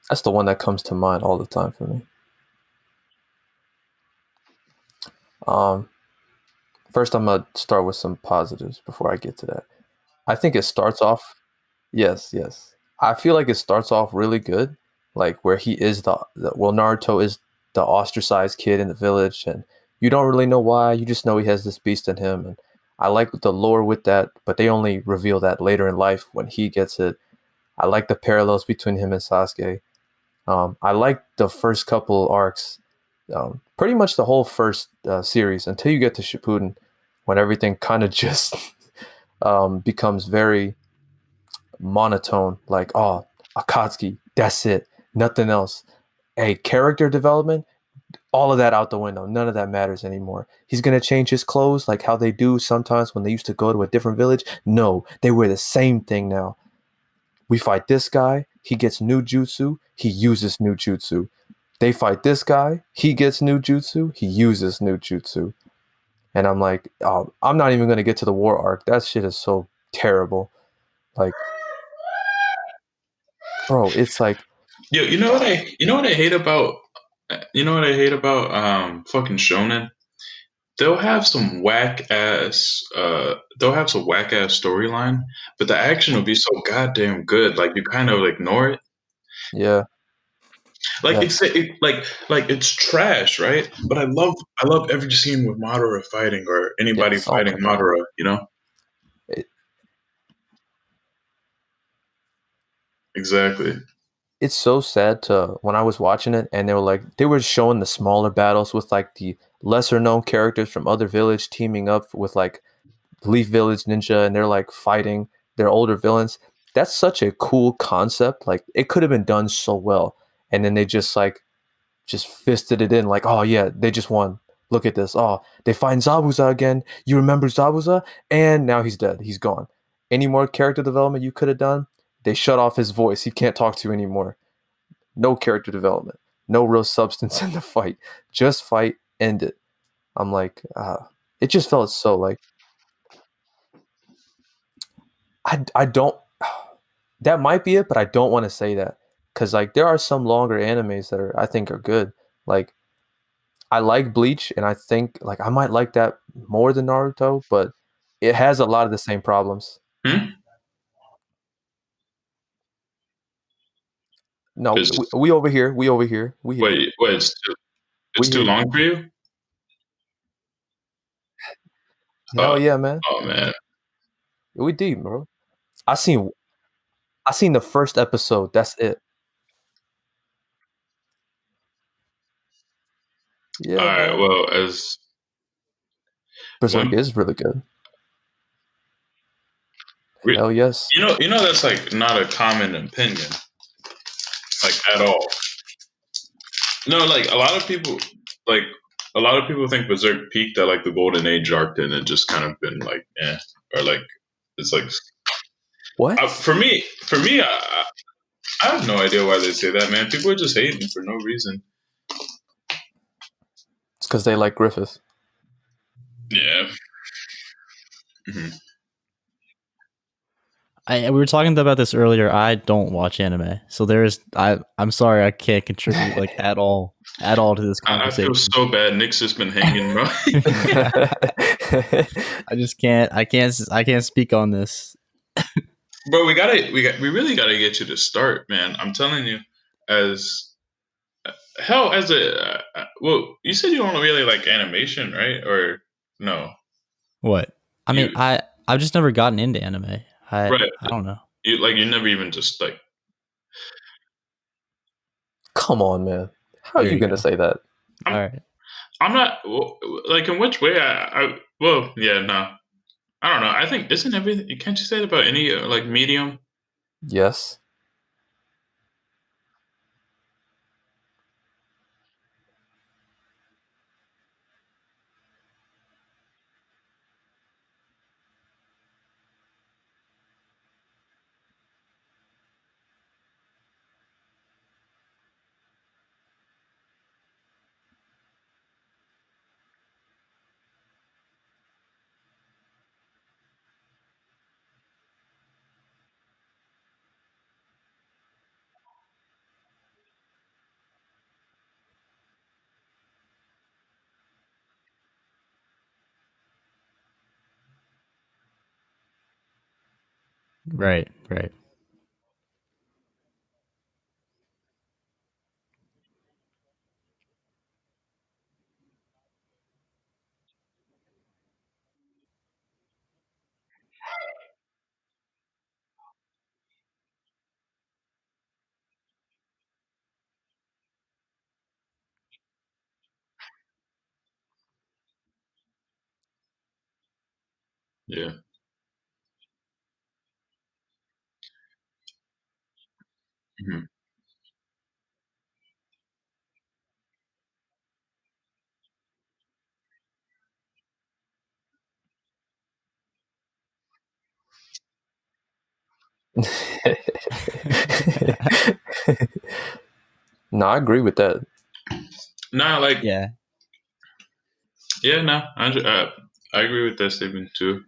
That's the one that comes to mind all the time for me. Um, First, I'm gonna start with some positives before I get to that. I think it starts off. Yes, yes. I feel like it starts off really good, like where he is well, Naruto is the ostracized kid in the village, and you don't really know why. You just know he has this beast in him, and I like the lore with that. But they only reveal that later in life when he gets it. I like the parallels between him and Sasuke. I like the first couple arcs, pretty much the whole first series until you get to Shippuden, when everything kind of just becomes very monotone. Like, oh, Akatsuki, that's it, nothing else. Hey, character development, all of that out the window. None of that matters anymore. He's gonna change his clothes like how they do sometimes when they used to go to a different village. No, they wear the same thing now. We fight this guy, he gets new jutsu, he uses new jutsu. They fight this guy, he gets new jutsu, he uses new jutsu. And I'm like, oh, I'm not even gonna get to the war arc. That shit is so terrible. Like, bro, it's like, Yo, you know what I hate about fucking shonen? They'll have some whack ass storyline, but the action will be so goddamn good. Like you kind of ignore it. yeah, Like yes, like it's trash, right? But I love every scene with Madara fighting or anybody yes. Oh fighting my god. Madara. It, Exactly. it's so sad to when I was watching it and they were showing the smaller battles with like the lesser known characters from other village teaming up with like Leaf Village Ninja, and they're like fighting their older villains. That's such a cool concept. Like it could have been done so well. And then they just fisted it in like, oh yeah, they just won. Look at this. Oh, they find Zabuza again. You remember Zabuza? And now he's dead. He's gone. Any more character development you could have done? They shut off his voice. He can't talk to you anymore. No character development. No real substance in the fight. Just fight, end it. I'm like, it just felt so like I don't. that might be it, but I don't want to say that because like there are some longer animes that I think are good. Like I like Bleach, and I think like I might like that more than Naruto, but it has a lot of the same problems. Hmm? No, Is we over here, we here, wait, we it's too here. long for you? Hell Uh, yeah, man, oh man, we deep, bro. I seen I seen the first episode. That's it. all Yeah, right. man. Well, as Berserk one, is really good. re- Hell yes. that's like not a common opinion, like at all. No, like like a lot of people think Berserk peaked at like the golden age arc, and it just kind of been like, or like it's like What? for me, I have no idea why they say that, man. People are just hating for no reason. It's because they like Griffith. Yeah. Hmm. We were talking about this earlier. I don't watch anime, so I'm sorry, I can't contribute like at all to this I feel conversation. so bad. Nick's just been hanging, bro. I just can't. I can't speak on this. Bro, we really gotta get you to start, man. I'm telling you, as hell as well, you said you don't really like animation, right? Or no? What? I mean, You I've just never gotten into anime. right? I don't know. You never even just like. Come on, man. How are There you you gonna go. say that? All I'm right. I'm not like in which way well yeah no I don't know. I think isn't everything. Can't you say it about any like medium? Yes. Right. Right. Yeah. Hmm. No, I agree with that. Nah, like Yeah. yeah, no, I agree with that statement too.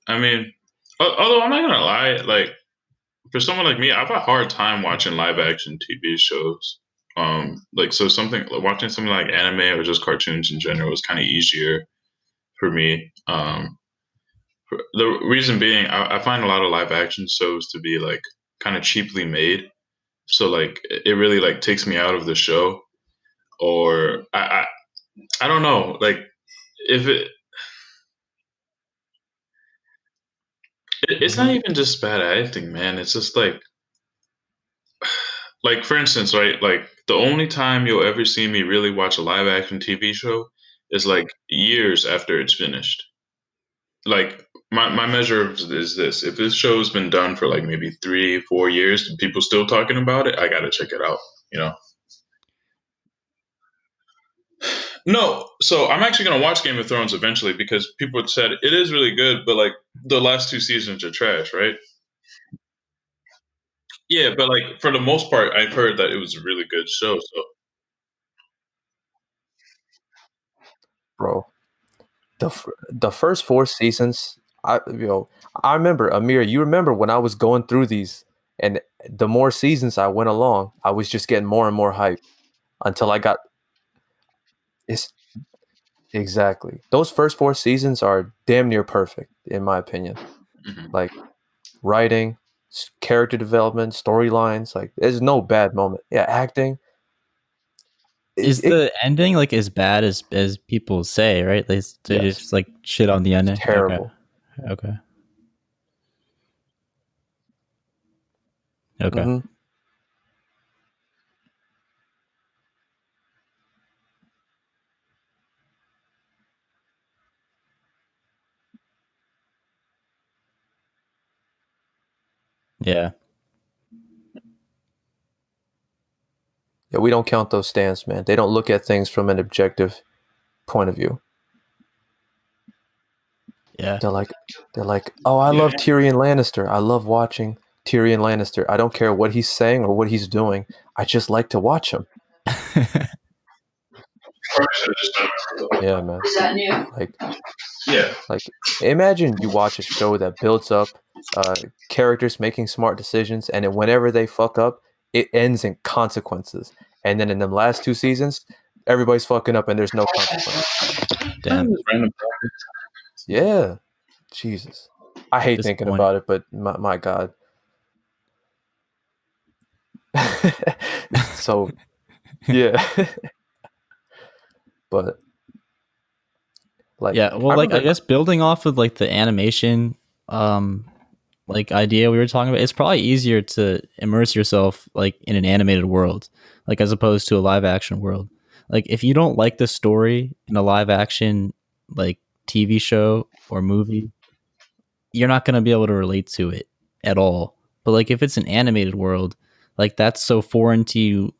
I mean, although I'm not gonna lie, like for someone like me, I have a hard time watching live action TV shows. Like so something like watching something like anime or just cartoons in general is kind of easier for me. The reason being, I find a lot of live action shows to be like kind of cheaply made, so like it really like takes me out of the show, or I don't know, like if it's not Hmm. even just bad acting, man. It's just like for instance, right? Like the only time you'll ever see me really watch a live action TV show is like years after it's finished. Like my measure is this: if this show's been done for like maybe 3 4 years and people still talking about it, I gotta check it out. You know. No, so I'm actually gonna watch Game of Thrones eventually because people had said it is really good, but like the last two seasons are trash, right? Yeah, but like for the most part, I've heard that it was a really good show. So Bro. The first four seasons, I remember Amir. You remember when I was going through these, And the more seasons I went along, I was just getting more and more hype until I got it's exactly. Those first 4 seasons are damn near perfect in my opinion. Mhm. Like writing, character development, storylines, like there's no bad moment. Yeah, acting. Is It the ending like as bad as people say, right? They yes, just like shit on the it's ending. Okay. terrible. Okay. Okay. Hmm. Yeah. Yeah, we don't count those stands, man. They don't look at things from an objective point of view. Yeah. They're like, oh, I Yeah. love Tyrion Lannister. I love watching Tyrion Lannister. I don't care what he's saying or what he's doing. I just like to watch him. Yeah, man. Is that new? Like, Yeah. like, imagine you watch a show that builds up characters making smart decisions, and then whenever they fuck up, it ends in consequences. And then in the last 2 seasons, everybody's fucking up and there's no consequence. Damn. Random. Yeah, Jesus. I hate thinking Disappointing. about it, but my God. So, yeah. But like, Yeah, well, I like I remember, guess building off of like the animation like idea we were talking about, it's probably easier to immerse yourself like in an animated world, like as opposed to a live action world. Like if you don't like the story in a live action like TV show or movie, you're not going to be able to relate to it at all. But like if it's an animated world, like that's so foreign to you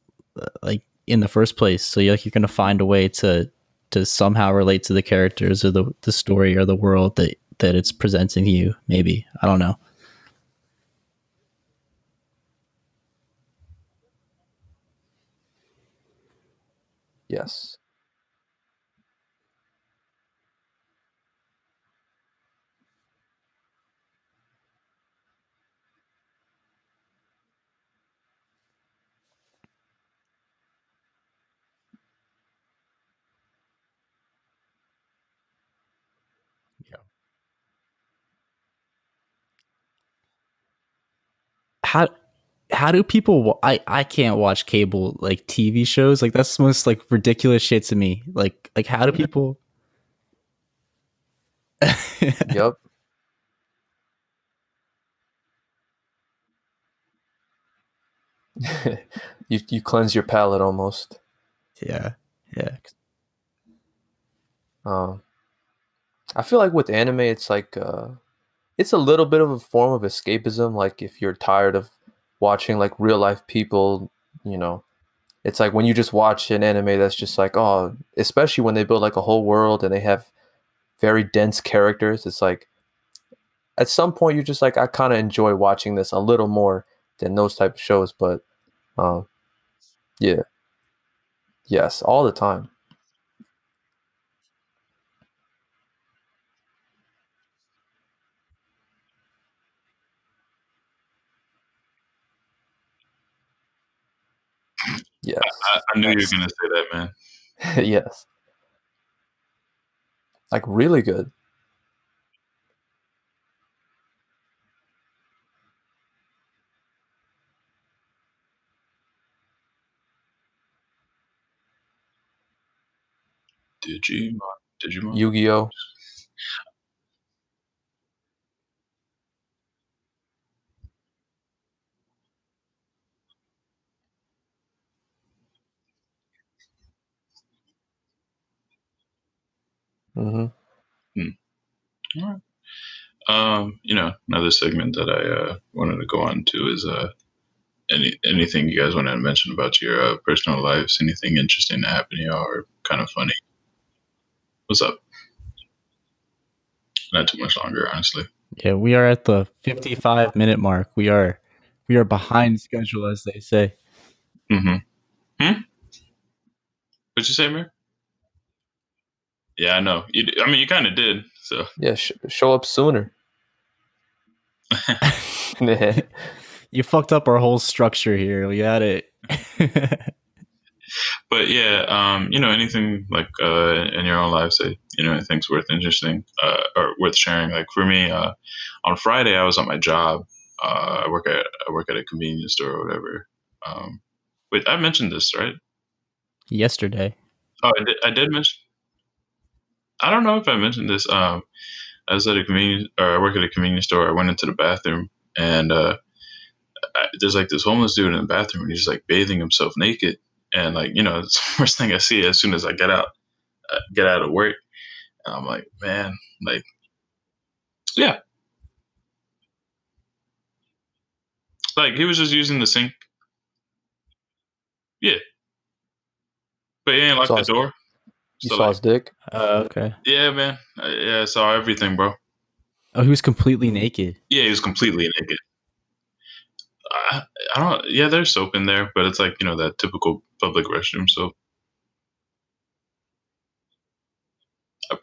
like in the first place. So you're going to find a way to somehow relate to the characters or the story or the world that it's presenting to you. Maybe I don't know. yes. Yeah. How how do people I can't watch cable like TV shows, like that's the most like ridiculous shit to me, like how do people Yep. You cleanse your palate almost. yeah, yeah, Um, I feel like with anime, it's a little bit of a form of escapism. Like if you're tired of watching like real life people, you know, it's like when you just watch an anime that's just like, oh, especially when they build like a whole world and they have very dense characters. It's like at some point you're just like, I kind of enjoy watching this a little more than those type of shows. But um, yeah, yes, all the time. Yes, I knew you were gonna say that, man. yes, like really good. Digimon. Digimon. Yu-Gi-Oh. Hmm. Hmm. All right. Another segment that I wanted to go on to is anything you guys want to mention about your personal lives, anything interesting that happened to you or kind of funny. What's up? Not too much longer, honestly. yeah. We are at the 55-minute mark. We are behind schedule, as they say. Mm-hmm. Hmm? What'd you say, Mir? Yeah, I know. I mean, you kind of did. So Yeah, show up sooner. You fucked up our whole structure here. We had it. But yeah, anything like in your own lives that anything's worth interesting or worth sharing. Like for me, on Friday I was at my job. I work at a convenience store or whatever. Wait, I mentioned this, right? Yesterday. Oh, I did mention. I don't know if I mentioned this. I was at a convenience, or I work at a convenience store. I went into the bathroom, and there's like this homeless dude in the bathroom, and he's like bathing himself naked. And like it's the first thing I see as soon as I get out of work. And I'm like, man, like, yeah, like he was just using the sink. Yeah, but he ain't locked Saw the his, door. you So saw like, his dick. Okay. yeah, man, yeah, I saw everything, bro. Oh, he was completely naked. Yeah, he was completely naked. I, I don't. Yeah, there's soap in there, but it's like that typical public restroom soap.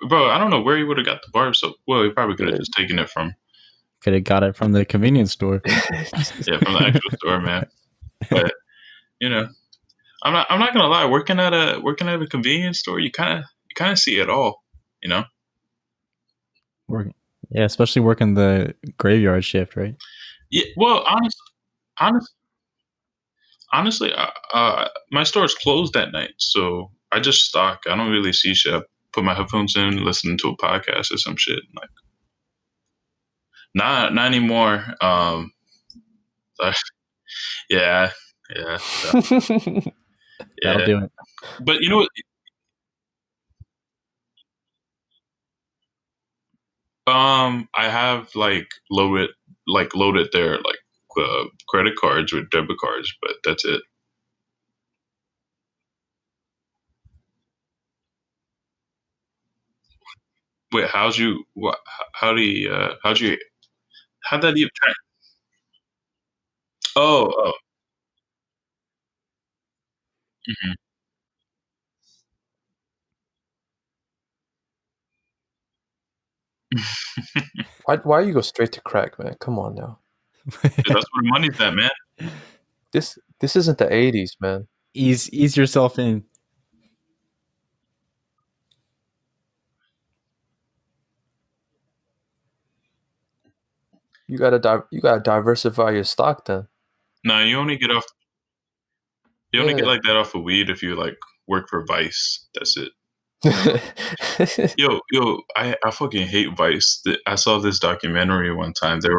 Bro, I don't know where he would have got the bar soap. Well, he probably could have Yeah. just taken it from Could have got it from the convenience store. from the actual store, man. But you know, I'm not gonna lie. Working at a convenience store, you kind of see it all. You know. Yeah, especially working the graveyard shift, right? Yeah. Well, honest, honestly, my store is closed that night, so I just stock. I don't really see shit. I put my headphones in, listen to a podcast or some shit. Like, not anymore. uh, yeah, yeah, so, That'll yeah. do it. But you know what? I have loaded their credit cards with debit cards, but that's it. Wait, how's you? What? How do you? How'd that even? Oh, oh. Mhm. Why you go straight to crack, man? Come on now. Dude, that's where the money's at, man. This isn't the 80s, man. Ease yourself in. You gotta diversify your stock then. No, you only get off. You only get Yeah. like that off of weed if you like work for Vice. That's it. Yo, I fucking hate Vice. I saw this documentary one time. They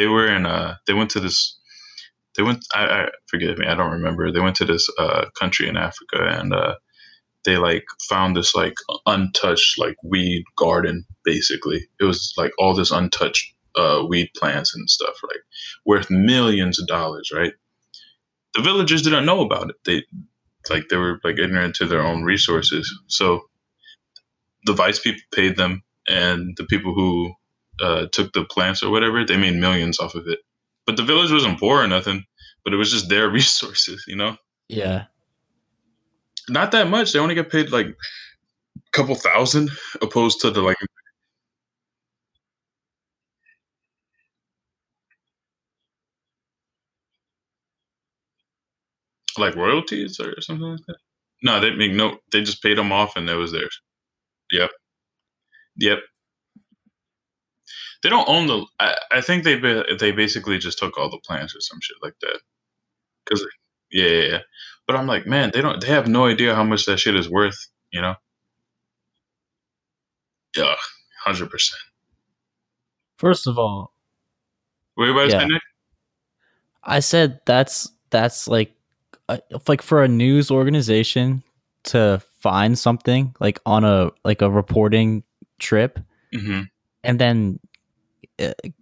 were in they went to this they went I forgive me, I don't remember. They went to this country in Africa, and they like found this like untouched like weed garden. Basically, it was like all this untouched weed plants and stuff, like worth millions of dollars, right? The villagers didn't know about it. They were like ignorant to their own resources. So the vice people paid them, and the people who took the plants or whatever, they made millions off of it. But the village wasn't poor or nothing. But it was just their resources. Yeah. Not that much. They only get paid like a couple thousand, opposed to the like royalties or something like that. No, they make no. They just paid them off, and that was theirs. Yep, yep. They don't own the. I think they basically just took all the plants or some shit like that. Cause yeah, yeah, yeah. But I'm like, man, they don't. They have no idea how much that shit is worth. You know? Yeah, 100%. First of all, What you about to say, yeah, Nick? I said that's like for a news organization to find something like on a reporting trip Mm-hmm. and then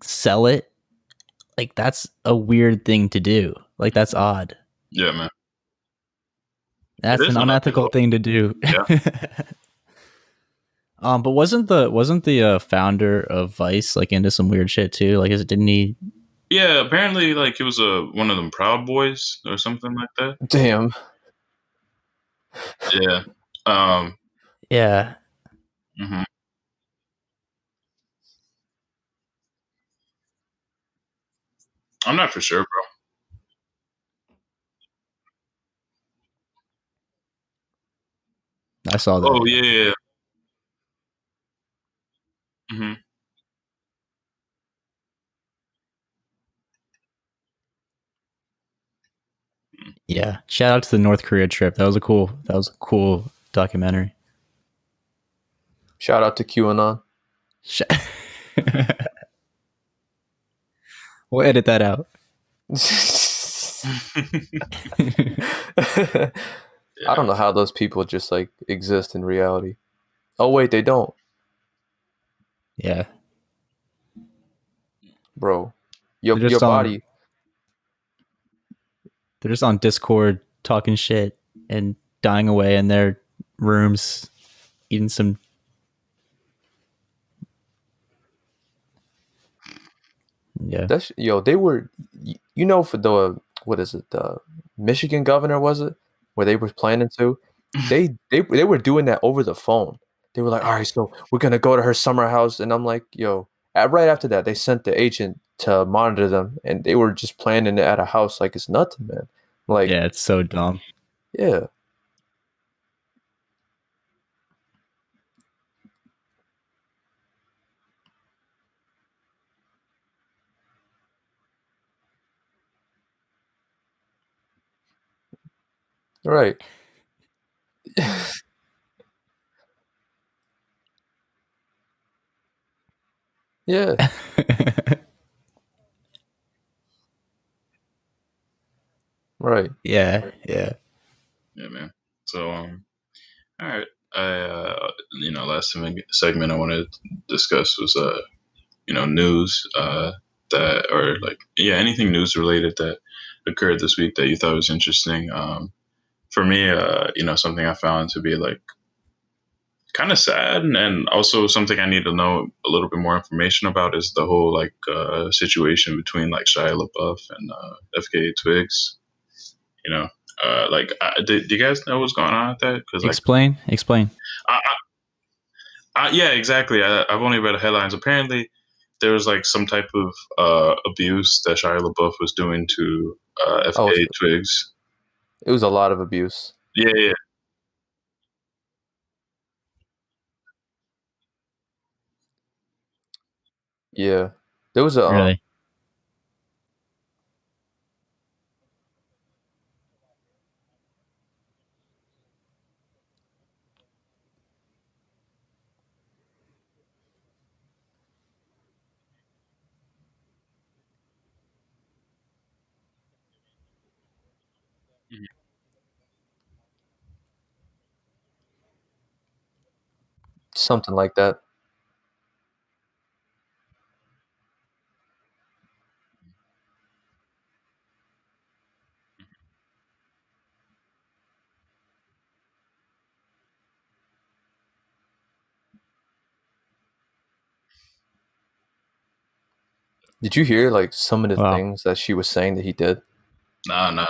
sell it. Like that's a weird thing to do. Like that's odd. Yeah, man. It That's is an unethical unethical. thing to do. Yeah. But wasn't the founder of Vice like into some weird shit too? Like, didn't he? Yeah. Apparently, like he was one of them Proud Boys or something like that. Damn. Yeah. Um. Yeah, Mhm. I'm not for sure, bro. I saw that. Oh yeah. Hmm. Yeah. Shout out to the North Korea trip. That was a cool documentary. Shout out to QAnon. We'll edit that out. I don't know how those people just like exist in reality. Oh wait, they don't, Yeah. bro. Your They're just body. They're just on Discord talking shit and dying away in their rooms, eating some. Yeah. That's they were, for the what is it, the Michigan governor, was it, where they were planning to, they were doing that over the phone. They were like, all right, so we're gonna go to her summer house, and I'm like, right after that, they sent the agent to monitor them, and they were just planning it at a house like it's nothing, man. Like, Yeah, it's so dumb. yeah, right. Yeah, right. Yeah. Yeah. Yeah, man. So, all right. Last segment I wanted to discuss was news that or like anything news related that occurred this week that you thought was interesting. For me, something I found to be like kind of sad and also something I need to know a little bit more information about is the whole like situation between like Shia LaBeouf and FKA Twigs. You know, do you guys know what's going on with that? Because like, Explain. I, yeah, exactly. I've only read the headlines. Apparently, there was like some type of abuse that Shia LaBeouf was doing to Oh, FKA Twigs. it was a lot of abuse. Yeah, yeah. Yeah, there was a Really? Mhm. something like that. Did you hear like some of the Wow. things that she was saying that he did? Nah.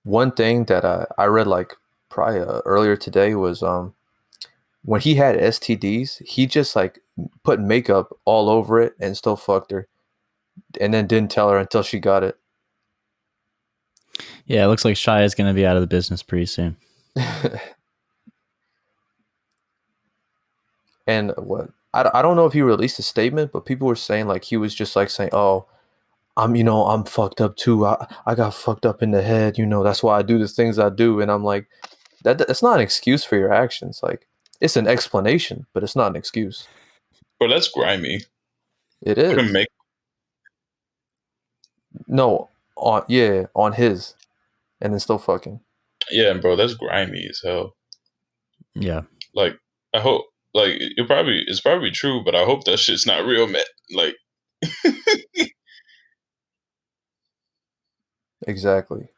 One thing that I read like probably earlier today was when he had STDs, he just like put makeup all over it and still fucked her, and then didn't tell her until she got it. Yeah, it looks like Shia is going to be out of the business pretty soon. And what I don't know if he released a statement, but people were saying like he was just like saying, "Oh, I'm fucked up too. I got fucked up in the head. That's why I do the things I do." And I'm like, that's not an excuse for your actions. Like, it's an explanation, but it's not an excuse. But that's grimy. It Put is. make No, on his, and then still fucking. Yeah, bro, that's grimy as hell. Yeah. Like, I hope like it's probably true, but I hope that shit's not real, man. Like, Exactly.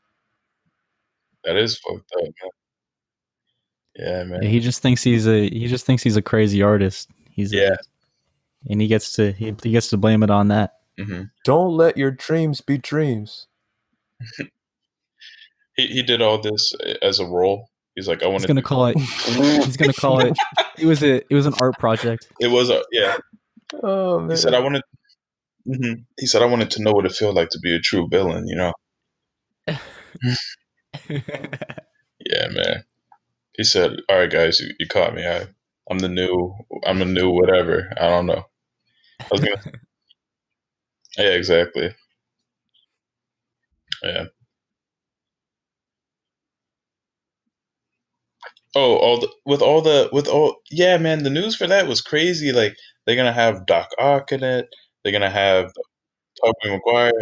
that is fucked up, man. Yeah, man. Yeah, he just thinks he's a crazy artist. Yeah. And he gets to blame it on that. Mm-hmm. Don't let your dreams be dreams. He did all this as a role. He's like, I He's wanted gonna to. call it. He's gonna call it. It was an art project. It was a yeah. Oh He said, I man. wanted. He said, "I wanted to know what it felt like to be a true villain." Yeah, man. He said, "All right, guys, you caught me. I'm the new, I'm the new whatever. I don't know." I was gonna, yeah, exactly. Yeah. Oh, with all, yeah, man. The news for that was crazy. Like they're gonna have Doc Ock in it. They're gonna have Tobey Maguire,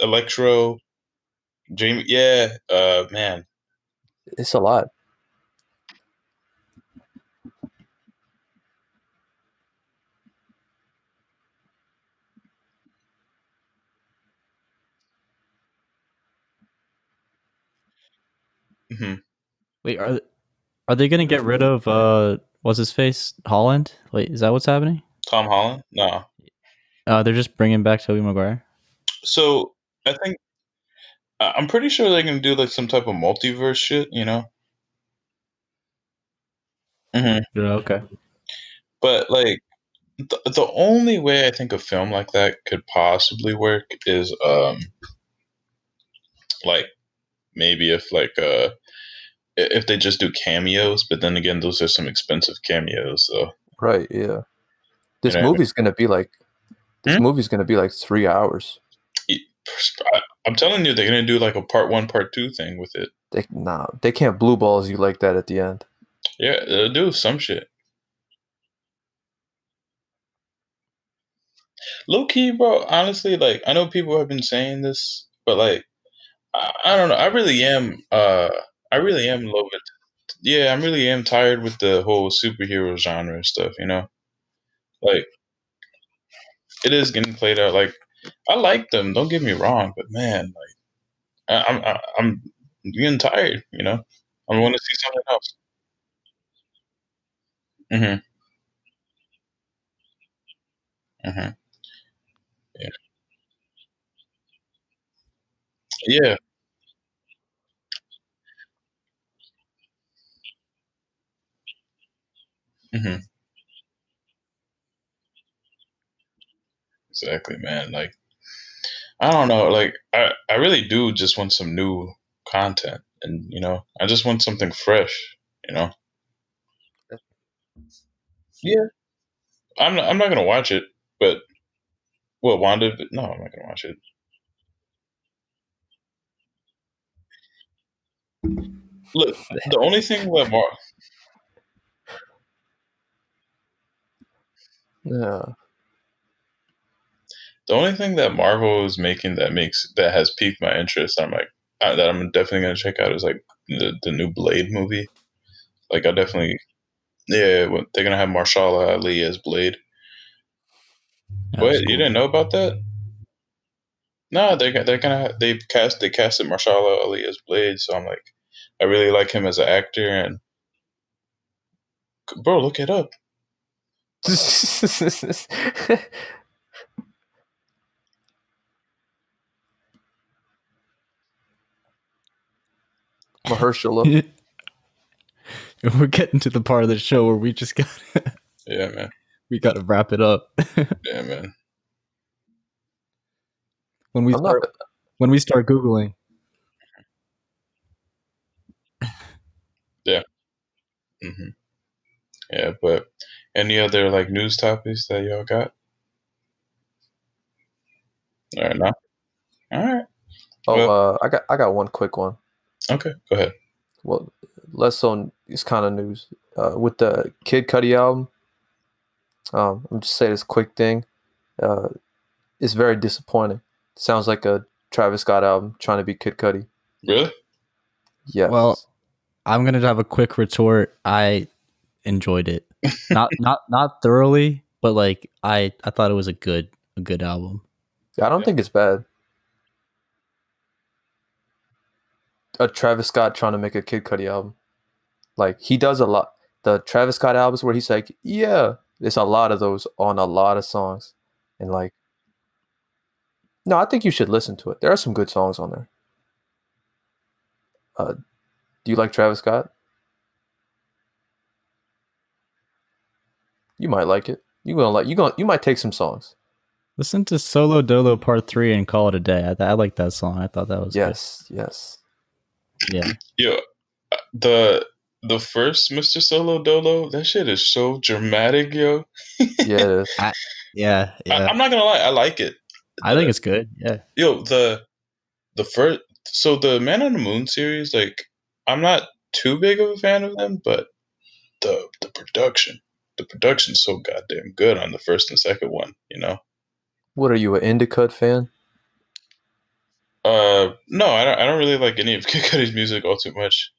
Electro, Jamie. Yeah, man. It's a lot. Hmm. Wait, are they gonna get rid of what's his face Holland? Wait, is that what's happening? Tom Holland? No. They're just bringing back Tobey Maguire. So I think I'm pretty sure they're gonna do like some type of multiverse shit. Hmm. Yeah, okay. But like the only way I think a film like that could possibly work is like maybe if they just do cameos, but then again those are some expensive cameos, so Right, yeah. you This know what movie's gonna be like I this mean? movie's gonna be like 3 hours. I'm telling you, they're gonna do like a part one, part two thing with it. They can't blue balls you like that at the end. Yeah, they'll do some shit. Low key, bro. Honestly, like I know people have been saying this, but like I don't know. I really am a little bit. Yeah, I really am tired with the whole superhero genre stuff. Like it is getting played out. Like I like them. Don't get me wrong, but man, like I'm getting tired. I want to see something else. Hmm. Hmm. Yeah. Yeah. Hmm. Exactly, man. Like I don't know. Like I really do just want some new content, and I just want something fresh. You know. Yeah. I'm not gonna watch it, but well, Wanda. No, I'm not gonna watch it. Look, the only thing that Yeah. the only thing that Marvel is making that has piqued my interest, that I'm definitely gonna check out is like the new Blade movie. Like I definitely, yeah, they're gonna have Marshala Ali as Blade. That's What, you cool. didn't know about that? No, they casted Marshala Ali as Blade, so I'm like, I really like him as an actor, and bro, look it up. Mahershala. We're getting to the part of the show where we just got Yeah, man. we got to wrap it up. Yeah, man. when we I'm not start when we start googling. Yeah. Hmm. Yeah, but any other like news topics that y'all got? All right, no. All right. Oh, Well, I got one quick one. okay. Go ahead. Well, less on it's kind of news. With the Kid Cudi album, I'm just say this quick thing. Uh, it's very disappointing. Sounds like a Travis Scott album trying to be Kid Cudi. Really? Well, Yes. I'm gonna have a quick retort. I enjoyed it, not thoroughly, but like I thought it was a good album. I don't think it's bad. A Travis Scott trying to make a Kid Cudi album. Like he does a lot. The Travis Scott albums where he's like, yeah, there's a lot of those on a lot of songs, and like, no, I think you should listen to it. There are some good songs on there. Do you like Travis Scott? You might like it. You might take some songs. Listen to Solo Dolo Part 3 and call it a day. I like that song. I thought that was Yes. good. Yeah. Yo, the first Mr. Solo Dolo, that shit is so dramatic, yo. Yeah, it is. Yeah. I'm not gonna lie, I like it. I think it's good. Yeah. Yo, the first, so the Man on the Moon series, like, I'm not too big of a fan of them, but the production's so goddamn good on the first and second one, you know. What are you, an Indicut fan? No, I don't really like any of Kid Cudi's music all too much.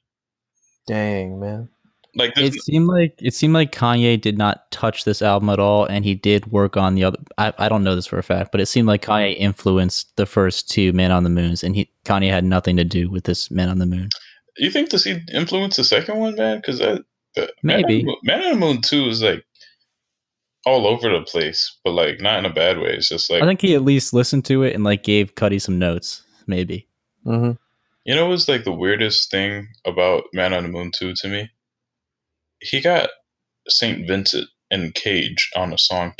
Dang, man. Like, It seemed like Kanye did not touch this album at all, and he did work on the other. I don't know this for a fact, but it seemed like Kanye influenced the first two Man on the Moons, and Kanye had nothing to do with this Man on the Moon. you think does he influence the second one, man? Because Maybe Man on the Moon 2 is like all over the place, but like not in a bad way. It's just like, I think he at least listened to it and like gave Cudi some notes. Maybe. Mm-hmm. you know, what's like the weirdest thing about Man on the Moon 2 to me? He got Saint Vincent and Cage on a song